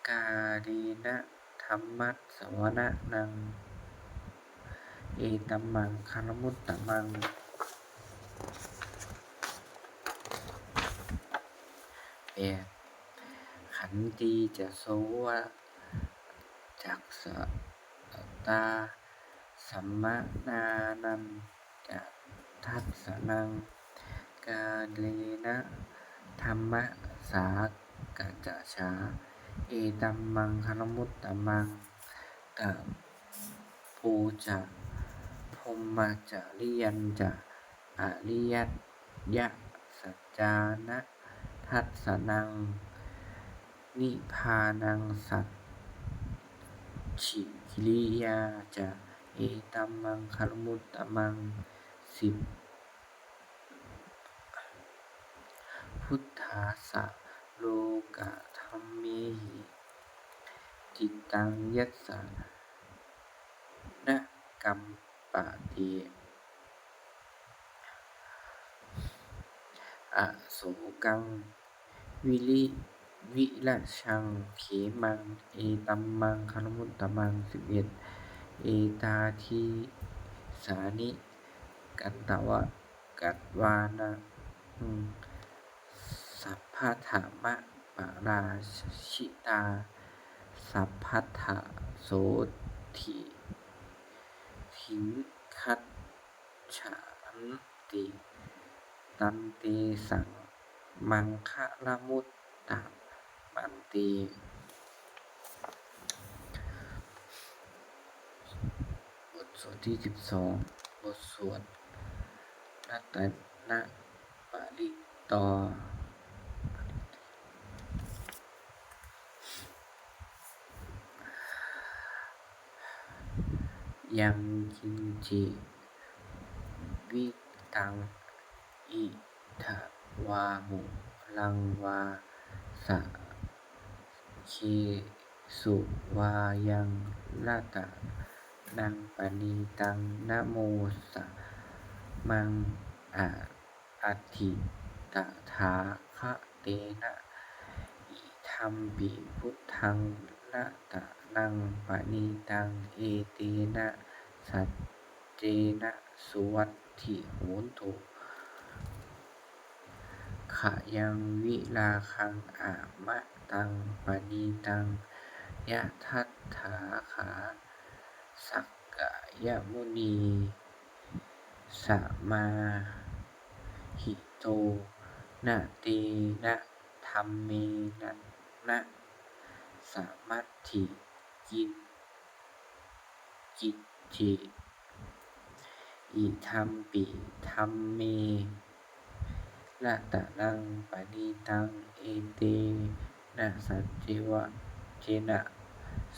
กาเรนะธัมมัสสวนะนังเอตัมมังคณมุตตมังขันติจะโสวะจักสตาสัมมานานันจะทัสสนังกาเลนะธัมมะสากัจจฉาเอตัมมังคณมุตตมังตะปูจะพรหมจริยันจะอริยยะสัจจานะทัสสนัง นิพานังสัจฉิกิริยาจะเอตัมมังคารมุตตมัง10พุทธาสะโลกธัมเมหิจิตตังยัสสะนะกัมปะเตอโศกังวิรัชชังเขมังเอตัมมังคารมุตตมัง11เอตาทิสานิกัตตวานังสัพพะธรรมปราชิตาสัพพัทธโสทิหิงคัจฉานติตันเตสังมังคะละมุตตะมันติบทสวดที่12บทสวดรัตนปริตรยังกินจิวิตังอิทวาหุลังวาสะเคสุวายังละตะนังปณีตังนะโมสะมังอัตถิตถาคะเตนะอิธัมปิพุทธังละตะนังปณีตังเอเตนะสัจเจนะสุวัตถิโหนตุขยังวิราคังอามะตังปณีตังยะทัฏฐาขาสักกายมุนีสมาหิโตนะเตนะธัมเมนะสมัตถิกินจิจิอิธัมปิธัมเมละตะนังปณีตังเอเตนะสัจเจนะ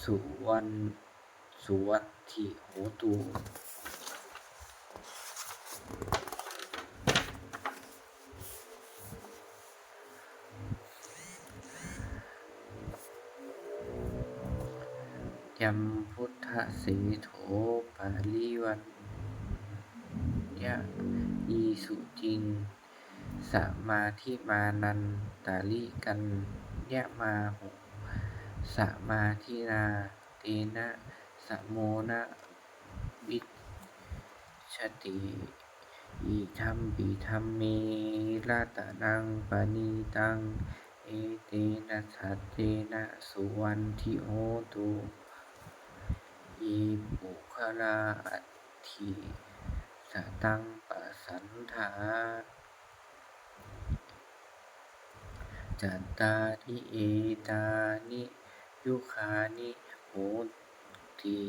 สุวัตถิโหตุยัมพุทธเสโถปาริวันยะอีสุจิงสมาธิมานันตาลิกันยะมาหุสมาธินาเตนะสะโมนะวิชติอิธัมปิธัมเมละตะนังปณีตังเอเตนะสัจเจนะสุวันทิโหตุอิปุคลาอัตถิสตังปสันธาจัตตาริเอตานิยุคานิโหติ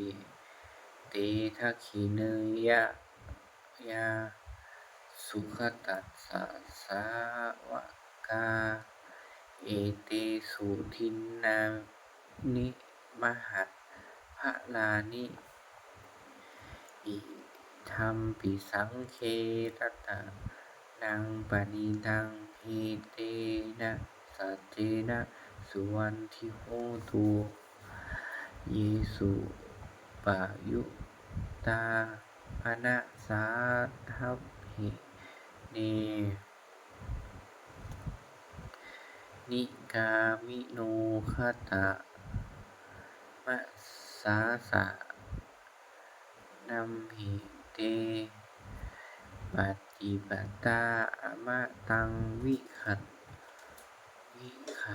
เตทัคขิเนยะสุขตัสสะสาวกาเอเตสุทินนานิมหัตภลานิอิธัมปิสังเครตะนังปณีตังเอเตนะสัจเจนะสุวันทิโหตุเยสุปะยุตาภณสาทัพหิเนนิกามิโนคตะมะสาสะนัมหิเตปัตติปัตตาอมะตังวิข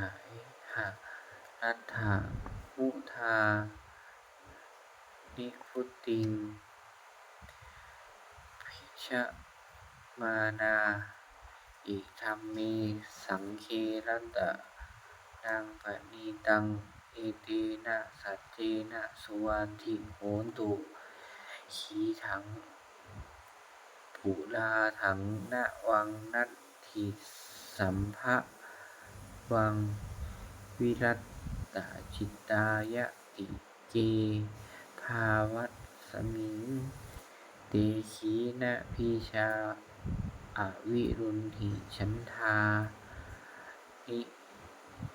ายหะนัตถะมุทานิพุตติงพิชมานาอิธัมเมสังเครัตะนังปณีตังเอเตนะสัจเจนะสุวันทิโหนตุขีถังปุราถังนะวังนัตถิสัมภะวัง วิรัตตจิตตายะติเกภาวัสสมิงเตขีนะพิชาอวิรุณหิฉันทานิ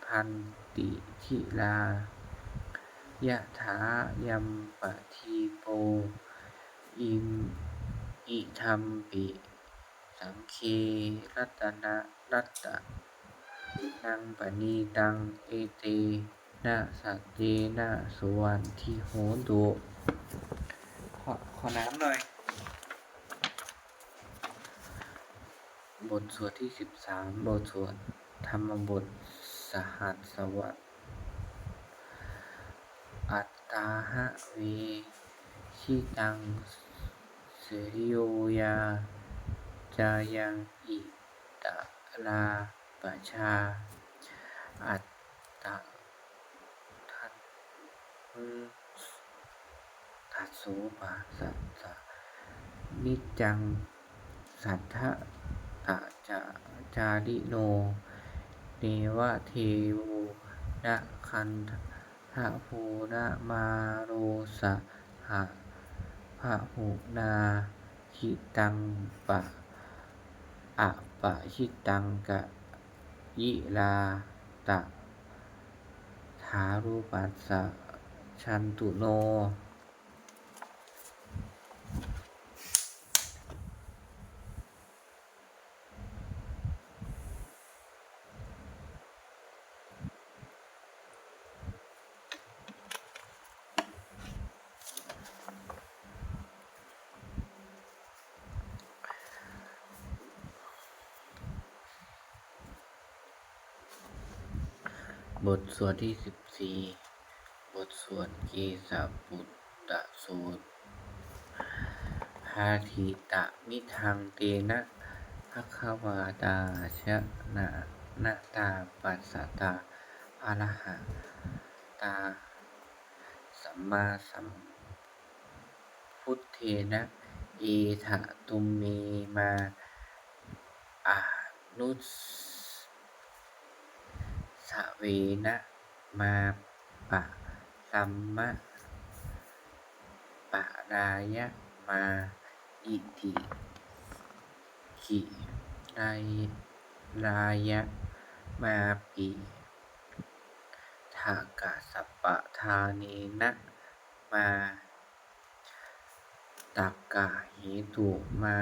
พันติทิลายะถายัมปะทีโปอิธัมปิสังเครัตนะรัตตนังปณีตังเอเตนะสัจเจนะสุวรรณทิโหตุขอน้ำหน่อยบทสวดที่13บทสวดธรรมบทสหัสวรรษอัตตาหะเวชิตังเสยโยยาจายังอิตะลาปชาอัตตะทัสโสปัสสัตตะนิจจังสัทธะตะจาริโนเนวะเทโวนะคันทะโพนะมาโรสหะพะหุนาหิตังอะปะหิตังกะยิลาตะถารุปัสสะชันตุโนบทสวดที่14บทสวดเกสาปุตตสูตรพาทิตะมิทังเตนะภควาตาชะนะตาปัสสตาอะระหะตาสัมมาสัมพุทเทนะเอทะตุมเมมาอานุสสเวนะมาปะสัมมะปะรายะมาอิติขิรายะมาปิทากะสัปปะทาเนนะมาตักกะเหตุมา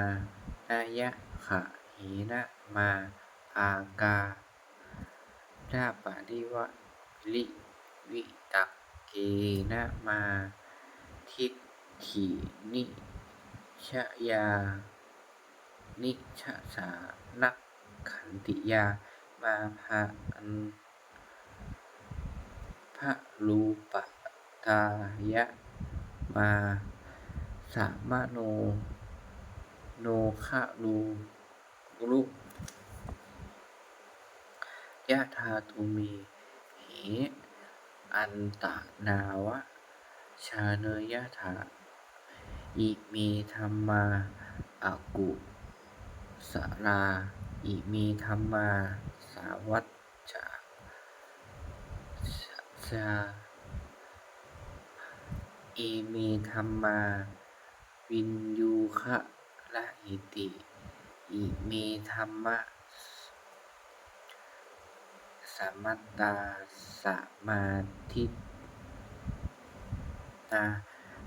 นายะขะเหนะมาอากาดาปะริวะลิวิตักเกนะมาทิฏฐินิชยานิชสานักขันติยามาพะรูปตายะมาสามะโนคะรูรุยะธาตุเมเหอันตะนาวะชาเนยะถาอิเมธัมมาอากุสลาอิเมธัมมาสาวัจจาเอเมธัมมาวินยูคะละหิติอิเมธัมมะสัมมัตตาสมาธินา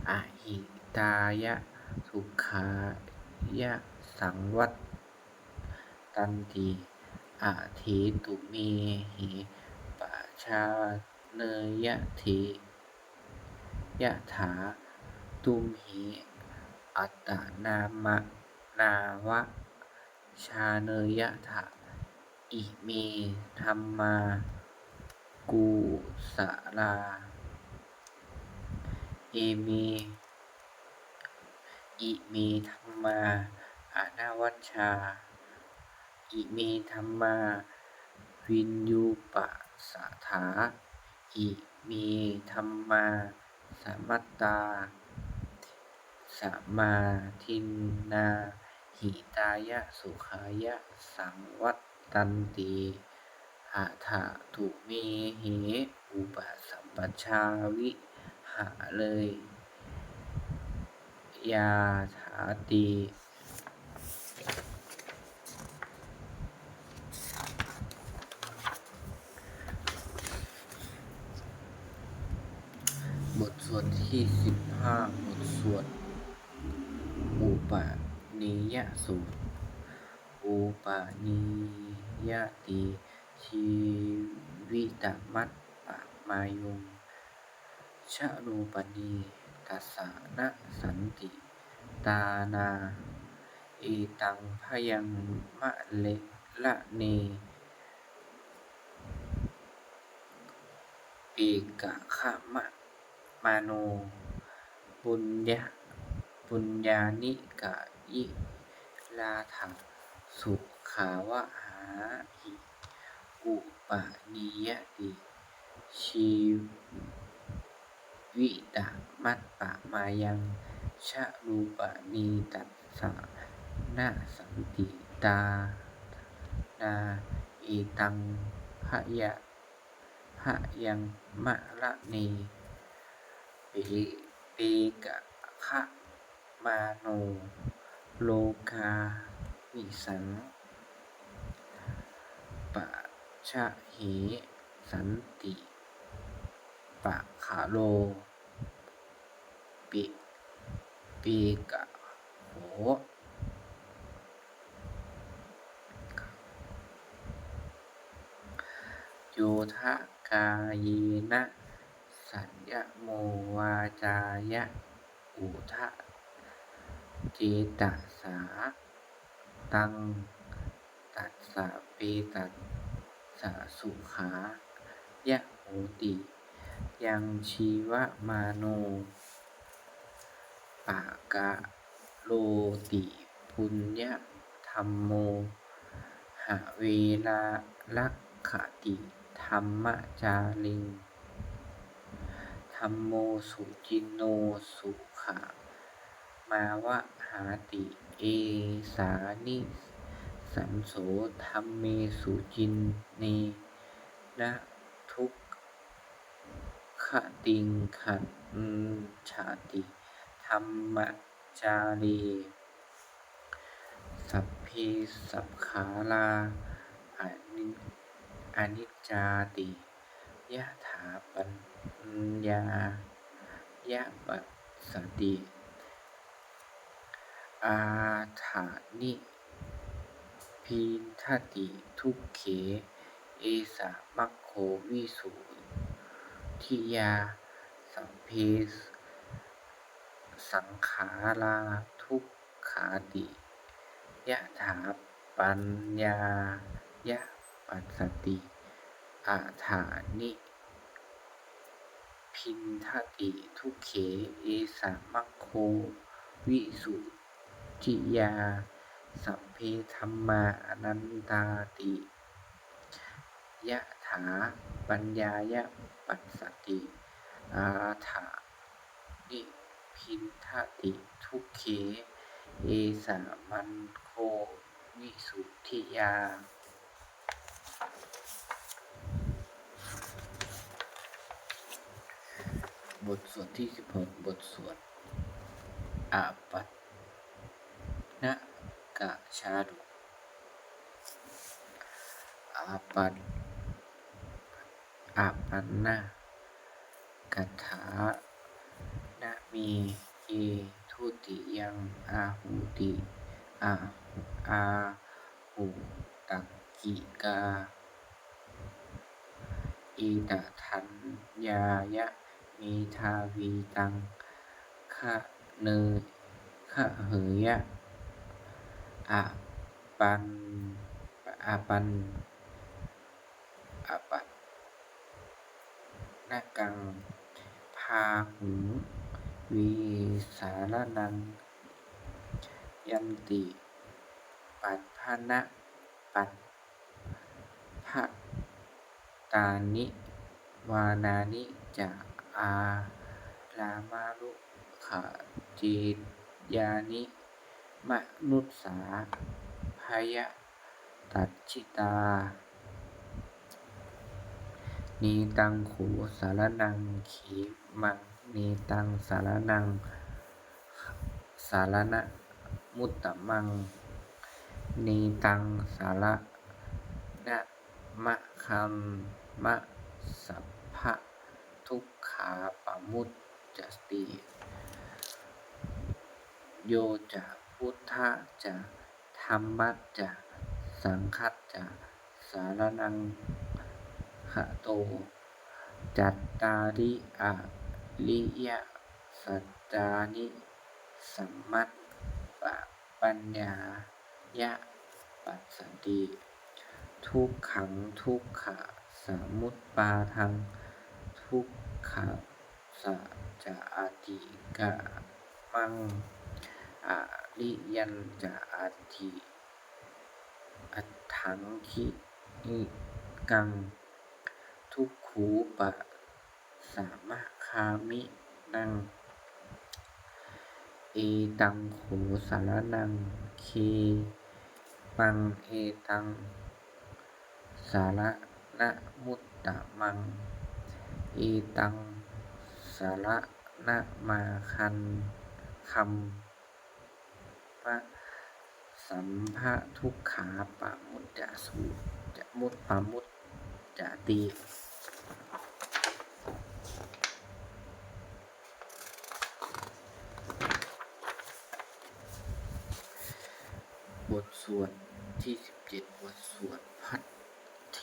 อะหิตายะสุขายะสังวัตตันติอะเทตุเมหิปะชาเนยะเทยะถาตุมหิอัตตนามะนาวะชาเนยะถาอิเมธัมมากุสลาอิเมธัมมาอนวัชชาอิเมธัมมาวินยูปัสสถาอิเมธัมมาสัมมัตตาสมาทินนาหิตายะสุขายะสังวัตตันติห อาถาตุเมเหอุปสัมปชาวิหะเลยยาถาติบทสวดที่15บทสวดอุปนิยสูตรอุปนิยติชีวิตมัตปะมายุงชะรูปนีตัสสะนะสันติตานาเอตังพยังมะเลละเนเอกะขะมะมาโนปุญญานิกะยิลาถังสุขาวะหาหิอุปนิยติชีวิตมัตปะมายังชะรูปนีตัสสะนะสันติตานาเอตังพยังมะละเนเปกะขะมาโนโลกาวิสังปะชะเหสันติปะคะโลเปกะโหโยทะกายนะสัญญโมวาจายะอุทะเจตสาตังตัสสะเปตัสสะสุขายะโหติยังชีวะมาโนปะกะโลติปุญญธัมโมหะเวลาลักขติธัมมจาริงธัมโมสุจินโนสุขมาวะหาติเอสานิสันโสธัมเมสุจินเนนะทุกขติงขันชาติธัมมจารีสัพเพสัพขาราอนิจจาติยะถาปัญญายะปัสสติอาถานิพิทติทุกเขเอสะมัคโควิสุทิยาสัพเพสังขาราทุกขาติยะถาปัญญายะปัสสติอาถานิพินทติทุกเขเอสะมัคโควิสุทิยาสัพเพธัมมาอนันตาติยะถาปัญญายะปัสสติอาถานิพินทติทุกเขเอสะมัคโควิสุทิยาบทสวดที่16บทสวดอาปัตนะกะชาดกอาปันนะกัฏฐานะเมเยทุติยังอาหุติอาหุตักกิกาเอตทัญญายะเมทาวีตังคะเหยะอาปันนะกังพาหุงวิสารนังยันติปัฏฐานะปัฏฐตานิวานานิจะอาลามารุขะเจยานิมนุสสาภยตัจฉิตา นีตังโขสารนังเขมังนีตังสารนังสารณะมุตตมังนีตังสารณะมะคัมมะสัพพะทุกขาปมุจจติ โยจะพุทธะจะธัมมัสจะสังฆัสจะสารนังคโตจัตตาริอริยสัจจานิสัมมัตปะปัญญายะปัสสติทุกขังทุกขะสมุปปาทังทุกขะสัจจะอธิกามังอริยัญจะอัตถิอัตถังคินิกังทุกขูปะสามะคามินังเอตังโขสารนังเคปังเอตังสารณะมุตตมังเอตังสารณะมาคัมมะสัมภะทุกขาปมุจจสูจะมุตปมุจจติบทสวดที่17บทสวดพัทเท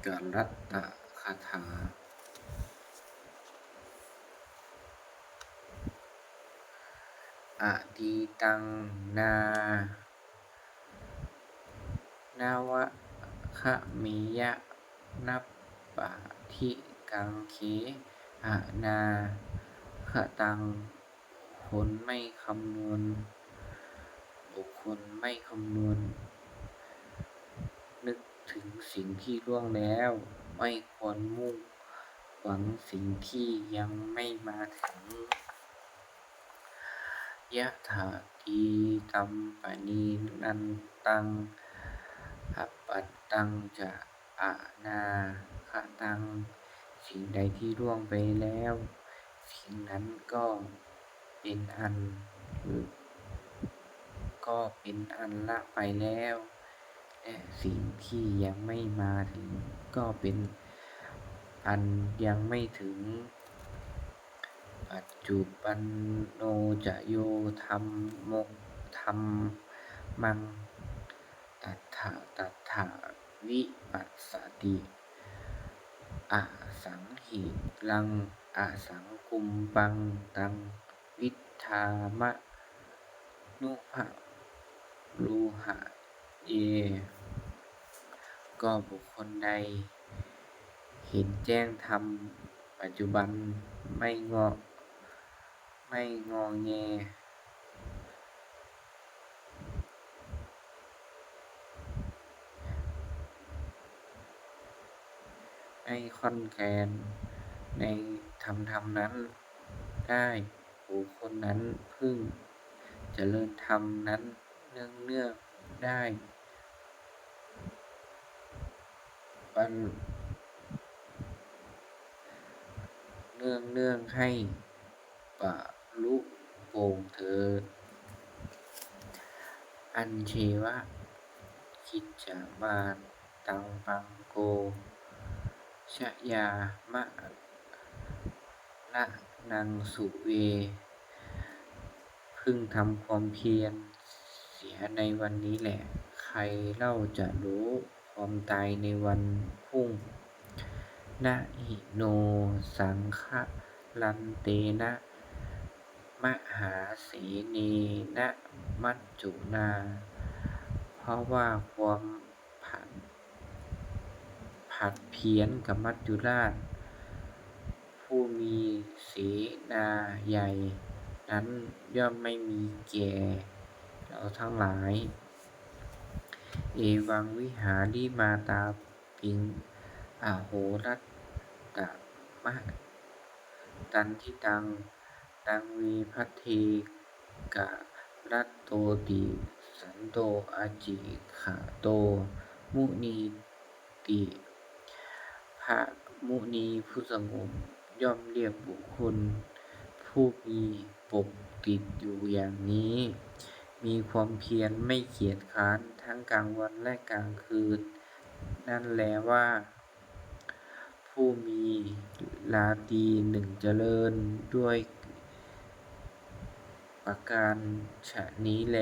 กรัตตคาถาอดีตังนาวะคะเมยะนัปปะทิกังเขอะนาคตังคนไม่คำนวณบุคคลไม่คำนวณนึกถึงสิ่งที่ล่วงแล้วไม่ควรมุ่งหวังสิ่งที่ยังไม่มาถึงยะถาทีตัมปณีนันตังอัปปัตตังจะอะนาคตังสิ่งใดที่ล่วงไปแล้วสิ่งนั้นก็เป็นอันละไปแล้วและสิ่งที่ยังไม่มาถึงก็เป็นอันยังไม่ถึงปัจจุบันโนจะโยธัมมังตัฏฐาวิปัสสติอสังหิรังอสังคุมปังตังวิทธามะนุภะลูหะเยก็บุคคลใดเห็นแจ้งธรรมปัจจุบันไม่งอแงไม่ค่อนแคลนในธรรมนั้นได้บุคคลนั้นพึงเจริญธรรมนั้นเนื่องได้เนื่องให้บรรลุโปร่งเถิดอัญเชวะคิจจามาตังปังโกชยามะนะนังสุเวพึงทำความเพียรเสียในวันนี้แหละใครเล่าจะรู้ความตายในวันพรุ่งนะหิโนสังฆลันเตนะมหาเสเนนะมัจจุนาเพราะว่าความผัดเพี้ยนกับมัจจุราชผู้มีเสนาใหญ่นั้นย่อมไม่มีแก่เราทั้งหลายเอวังวิหาริมาตาปิงอโหรัตตมะตันทิตังตังวีพัทเทกะรัตโตติสันโตอาจิขะโตมุนีติ ติพระมุนีผู้สงบย่อมเรียกบุคคลผู้มีปกติดอยู่อย่างนี้มีความเพียรไม่เกียจคร้านทั้งกลางวันและกลางคืนนั่นแลว่าผู้มีราตรีหนึ่งเจริญด้วยประการฉะนี้แล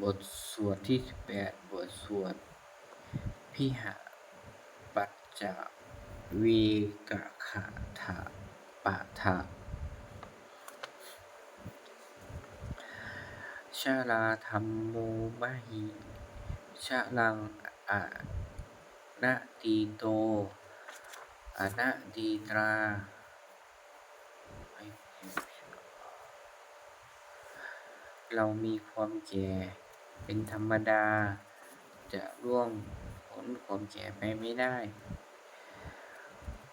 บทสวดที่18บทสวดพิหปัจจเวกขถาปะทะชาลาธัมโมมหิชะลังอะนะตีโตอะนะตีตราเรามีความแก่เป็นธรรมดาจะล่วงพ้นความแก่ไปไม่ได้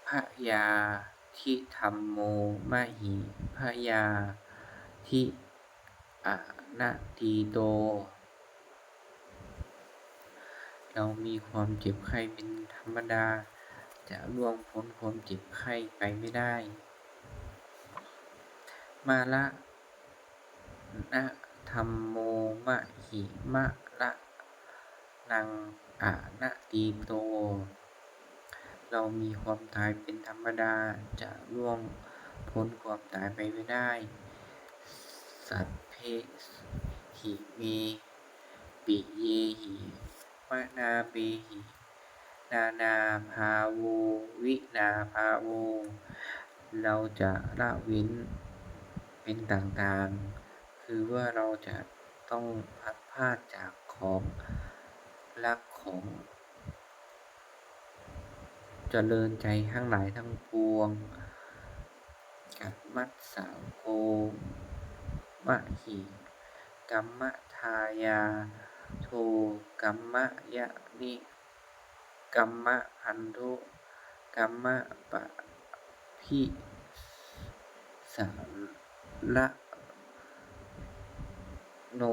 พยาธิธัมโมมหิพยาธิอะนะตีโตเรามีความเจ็บไข้เป็นธรรมดาจะล่วงพ้นความเจ็บไข้ไปไม่ได้มาละนะธัมโมมหิมะละนังอะนะตีโตเรามีความตายเป็นธรรมดาจะล่วงพ้นความตายไปไม่ได้สัพเพหิเมปิเยหิมนาเปหินานาภาโววินาภาโวเราจะละเว้นเป็นต่างๆคือว่าเราจะต้องพัดพรากจากของรักของเจริญใจทั้งหลายทั้งปวงกัตมัสสะโกมะหิกัมมะทายาโทกัมมะยะนิกัมมะพันธุกัมมะปะพิสาระโน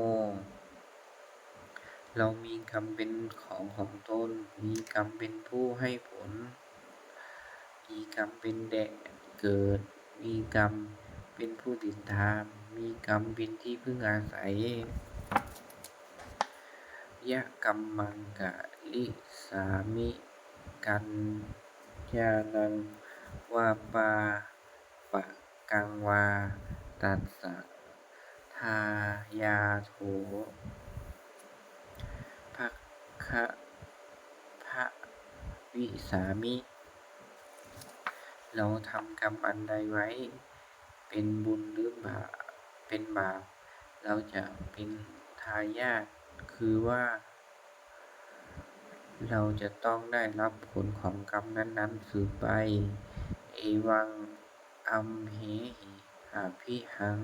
เรามีกรรมเป็นของตนมีกรรมเป็นผู้ให้ผลมีกรรมเป็นแดนเกิดมีกรรมเป็นผู้ติดตามมีกรรมเป็นที่พึ่งอาศัยยะกัมมังกะลิสามิกัญญานังวาปาปะกังวาตัสสะทายาโถภคะภะวิสามิเราทำกรรมอันใดไว้เป็นบุญหรือเป็นบาปเราจะเป็นทายาทคือว่าเราจะต้องได้รับผลของกรรมนั้นๆสืบไปเอวังอัมเหหิอภิหัง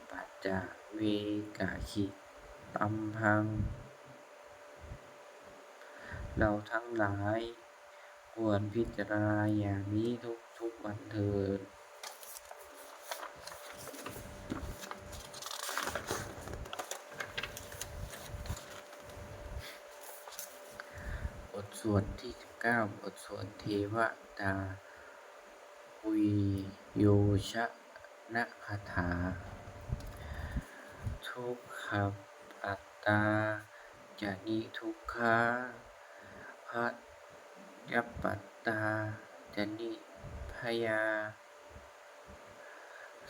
ปัจจเวกขิตัมหังเราทั้งหลายควรพิจารณาอย่างนี้ทุกวันเถิดบทสวดที่19บทสวดเทวตาวิโยชนะคาถาทุกขปัตตาจนิทุกขาภัตยปัตตาจนิพยา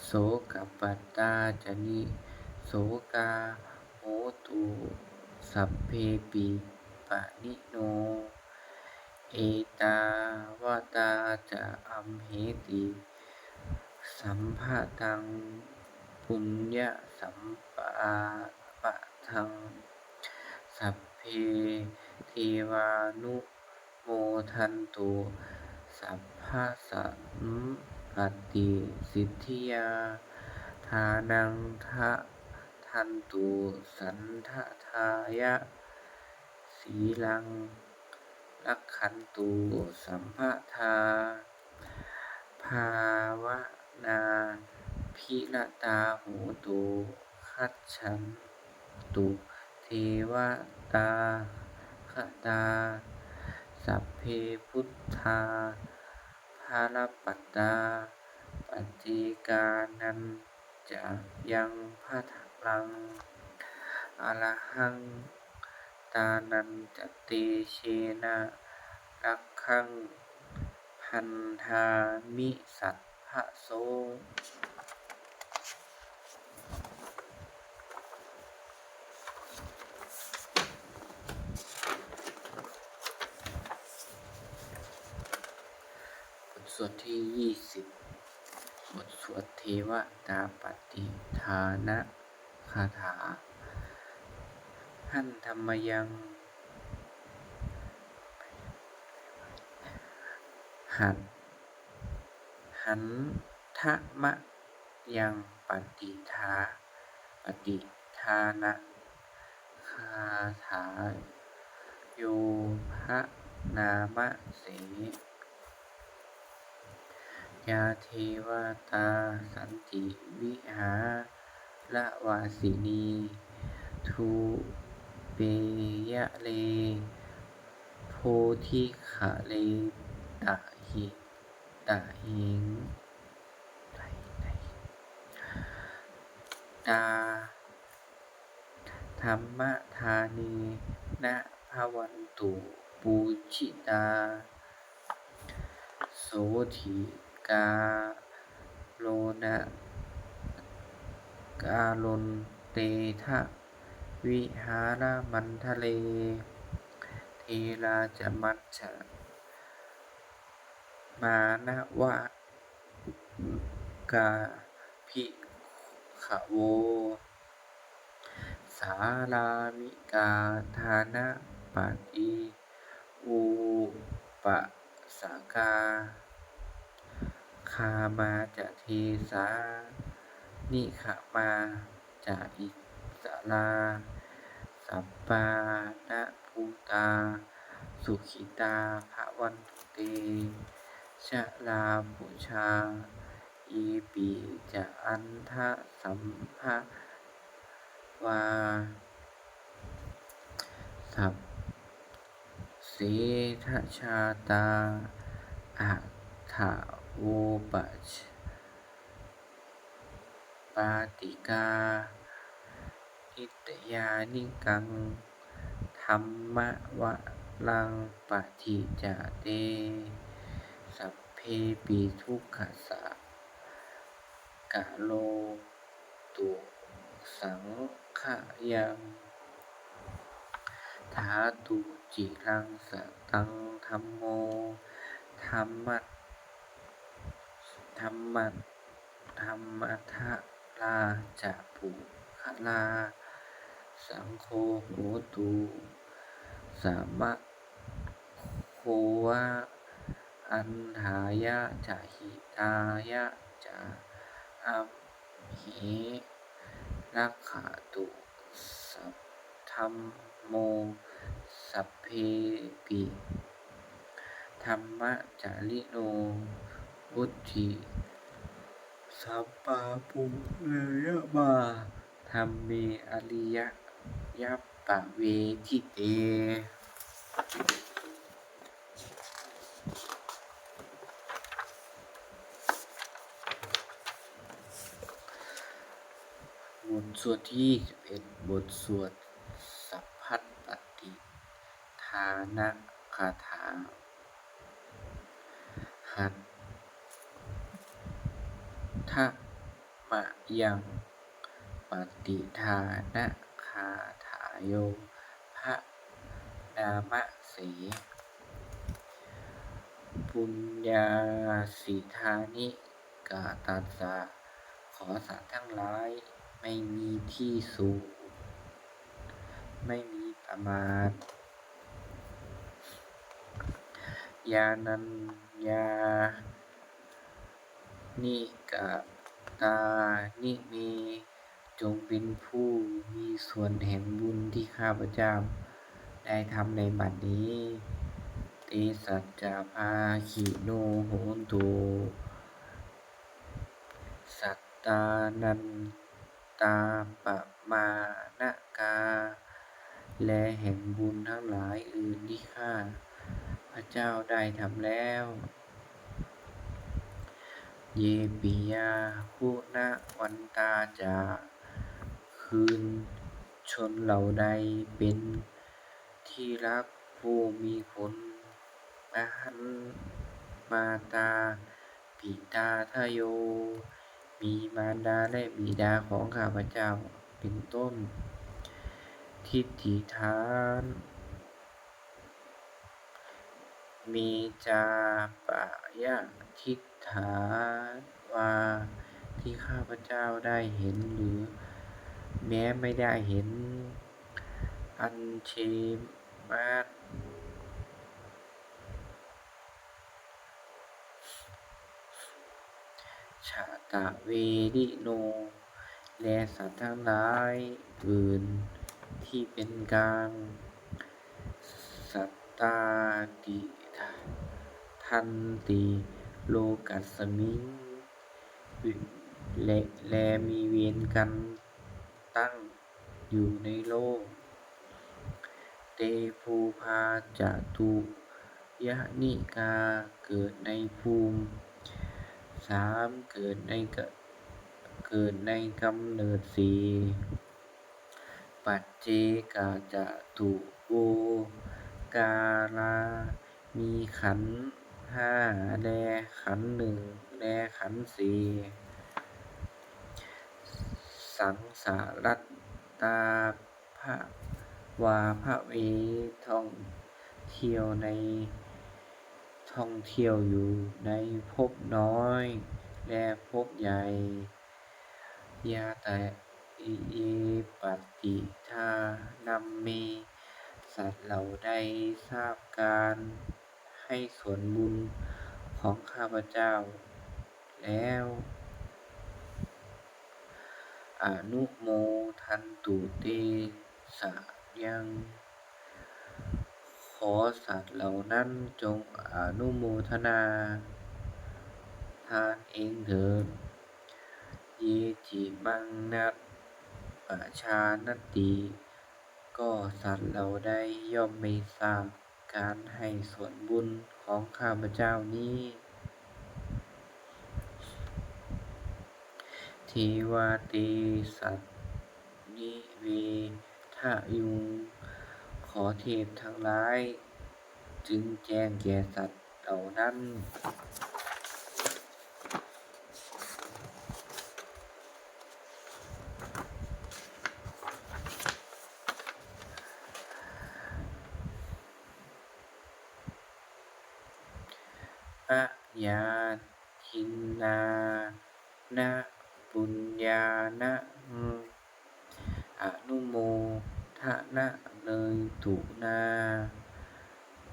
โสกปัตตาจนิโสกาโหตุสัพเพปิปะนิโนเอตาวตาจะอัมเหติสัมภะตังปุญญสัมปาปะทังสัพเพเทวานุโมทันตุสัพพะสัมปติสิทธิยาทานังทะทันตุสันททายะสีลังรักขันตุสัมภทา าวนาพิรตาโหตุคัจฉันตุเทวตาคตาสัพเพพุทธาภารปัตตาปัจเจกานันจะยังภัทลังอรหังตานันจเตเชนะรักขังพันธามิสัพพะโสบทสวดที่20บทสวดเทวตาปฏิทานะคาถาหันธรรมยังหันทะมะยังปฏิทานะคาถาโยภะนามะเสยาเทวตาสันติวิหารวาสินีทุเปยะเลโพธิขะเลตะหิงตาธรรมธานีนะภวันตุปูชิตาโสธิกาโลนะกาลนเตทะวิหารมันทะเลเทราจมัจฉมานะวะกาภิกขโวสารามิกาทานะปฏิอุปสกาคามาจะเทสานิขมาจะอิสราสัปปานะภูตาสุขิตาภวันตุเตชะลาปุชาอีปิจะอันทะสัมภวาสัพเสทชาตาอัฏฐโวปัชปาติกานิตยานิกังธรรมวรังปฏิจจเตสัพเพปิทุกขสะกะโลตุสังขยังทาตุจิรังสตังธัมโมธัมมัทธลาจะปุคลาสังโฆโหตุสามะโควะอันหายะจะหิตายะจะอัมเหรักขตุสัพธัมโมสัพเพปิธัมมจาริโนวุฒิสัมปาปุเรยมาธัมเมอริยยัปปะเวทิเตบทสวดที่21บทสวดสัพพัทปฏิทานะคาถาหันทะมะยังปฏิทานะคาถาโยภะนามะเสปุญญาสิทานิกาตัสสะขอสัตว์ทั้งหลายไม่มีที่สูงไม่มีประมาณยานัญญานิกาตานิเมจงเป็นผู้มีส่วนแห่งบุญที่ข้าพเจ้าได้ทำในบัดนี้เตสัจจาภาคิโนโหนตุ ตานันตาปะมานะกา และแห่งบุญทั้งหลายอื่นที่ข้าพระเจ้าได้ทำแล้ว เยปิยาคุณวันตาจา คืนชนเหล่าใดเป็นที่รักผู้มีคุณอหันมาตา ปิตาทะโย มีมารดาและบิดาของข้าพเจ้าเป็นต้น ทิฏฐิฐาน มีจาปะยะทิฏฐาวา ที่ข้าพเจ้าได้เห็นหรือแม้ไม่ได้เห็น อัญเชมาตชะตะเวริโน และสัตว์ทั้งหลายอื่นที่เป็นกลาง สัตตาติทันติโลกัสสมิง และมีเวรกันตั้งอยู่ในโลก เตภูพาจตุยนิกา เกิดในภูมิ 3. เกิดในกำเนิด 4. ปัจเจกจตุโวการา มีขันธ์ 5 และขันธ์ 1 และขันธ์ 4. สังสารัตตาภวาภเว ท่องเที่ยวอยู่ในภพน้อยและภพใหญ่ ยาตะเยปฏิทานัมเม สัตว์เหล่าใดทราบการให้ส่วนบุญของข้าพเจ้าแล้ว อนุโมทันตุเตสะยัง ขอสัตว์เหล่านั้นจงอนุโมทนาทานเองเถิด เยจิมังนัสปะชานติ ก็สัตว์เหล่าใดย่อมไม่ทราบการให้ส่วนบุญของข้าพเจ้านี้ เทวาเตสัตนิเวทะยุง ขอเทพทั้งหลายจึงแจ้งแก่สัตว์เหล่านั้น อะยาทินนานะปุญญานะอนุโมทนะเลยตุนา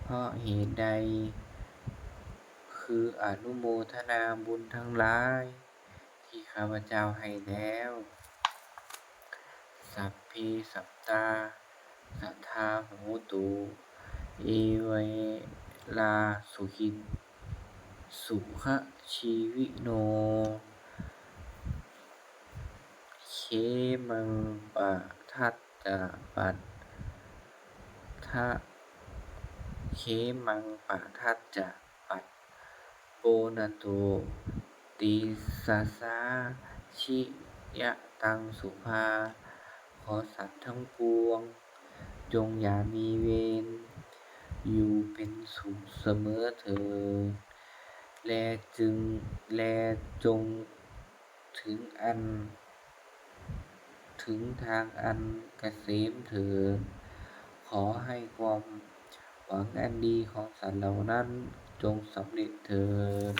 เพราะเหตุใด คืออนุโมทนาบุญทั้งหลายที่ข้าพเจ้าให้แล้ว สัพเพสัตตาสัทธาโหตุ เอเวลาสุขิสุขชีวิโน เขมังปะทัจจะปัตทะ เขมังปะทัจจะปัตโปนะโต ติสสสาชิยะตังสุภา ขอสัตว์ทั้งปวงจงอย่ามีเวรอยู่เป็นสุขเสมอเถิด และจงถึงทางอันเกษมเถิด ขอให้ความหวังอันดีของสัตว์เหล่านั้นจงสำเร็จเถิด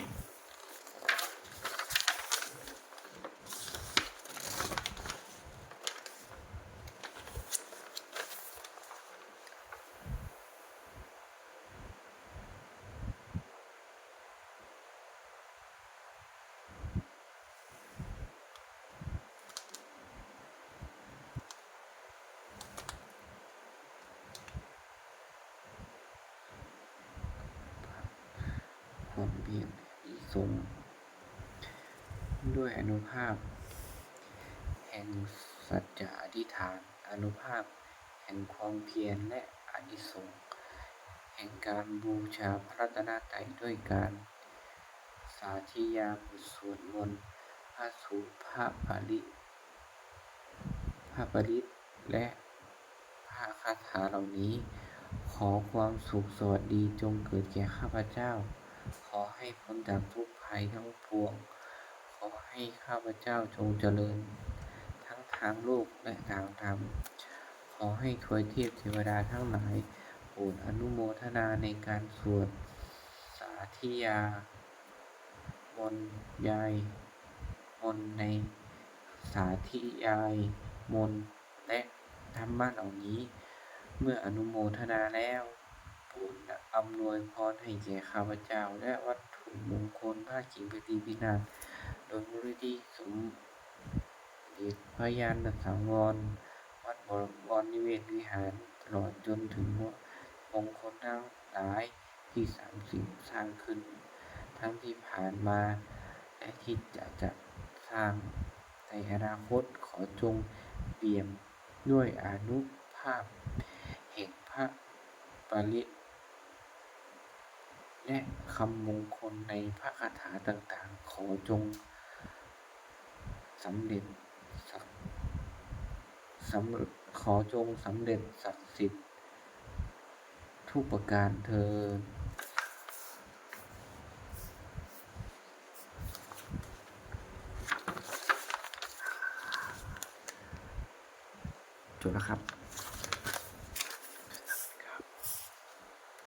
ความเพียรที่ทรงด้วยอานุภาพ ห่งสัจจะอธิษฐานอานุภาพแห่งความเพียรและอานิสงส์แห่งการบูชาพระรัตนตรัยด้วยการสาธยายบทสวดมนต์พระสูตรพระปริตรและพระคาถาเหล่านี้ ขอความสุขสวัสดีจงเกิดแก่ข้าพเจ้า ขอให้พ้นจากทุกภัยทั้งปวง ขอให้ข้าพเจ้าจงเจริญทั้งทางโลกและทางธรรม ขอให้ทวยเทพเทวดาทั้งหลายโปรดอนุโมทนาในการสวดสาธยายมนต์ในสาธยายมนต์และธรรมะเหล่านี้ เมื่ออนุโมทนาแล้วโปรดอำนวยพรให้แก่ข้าพเจ้าและวัตถุมงคลผ้ากิ่งพิธีพินาศโดยมูลนิธิสมเด็จพระญาณสังวรวัดบวรนิเวศวิหารตลอดจนถึงมงคลทั้งหลายที่สร้างขึ้นทั้งที่ผ่านมาและที่จะสร้างในอนาคตขอจงเปี่ยมด้วยอานุภาพแห่งพระปริตรและคำมงคลในพระคาถาต่างๆขอจงสำเร็จศักดิ์สิทธิ์ทุกประการเทอญ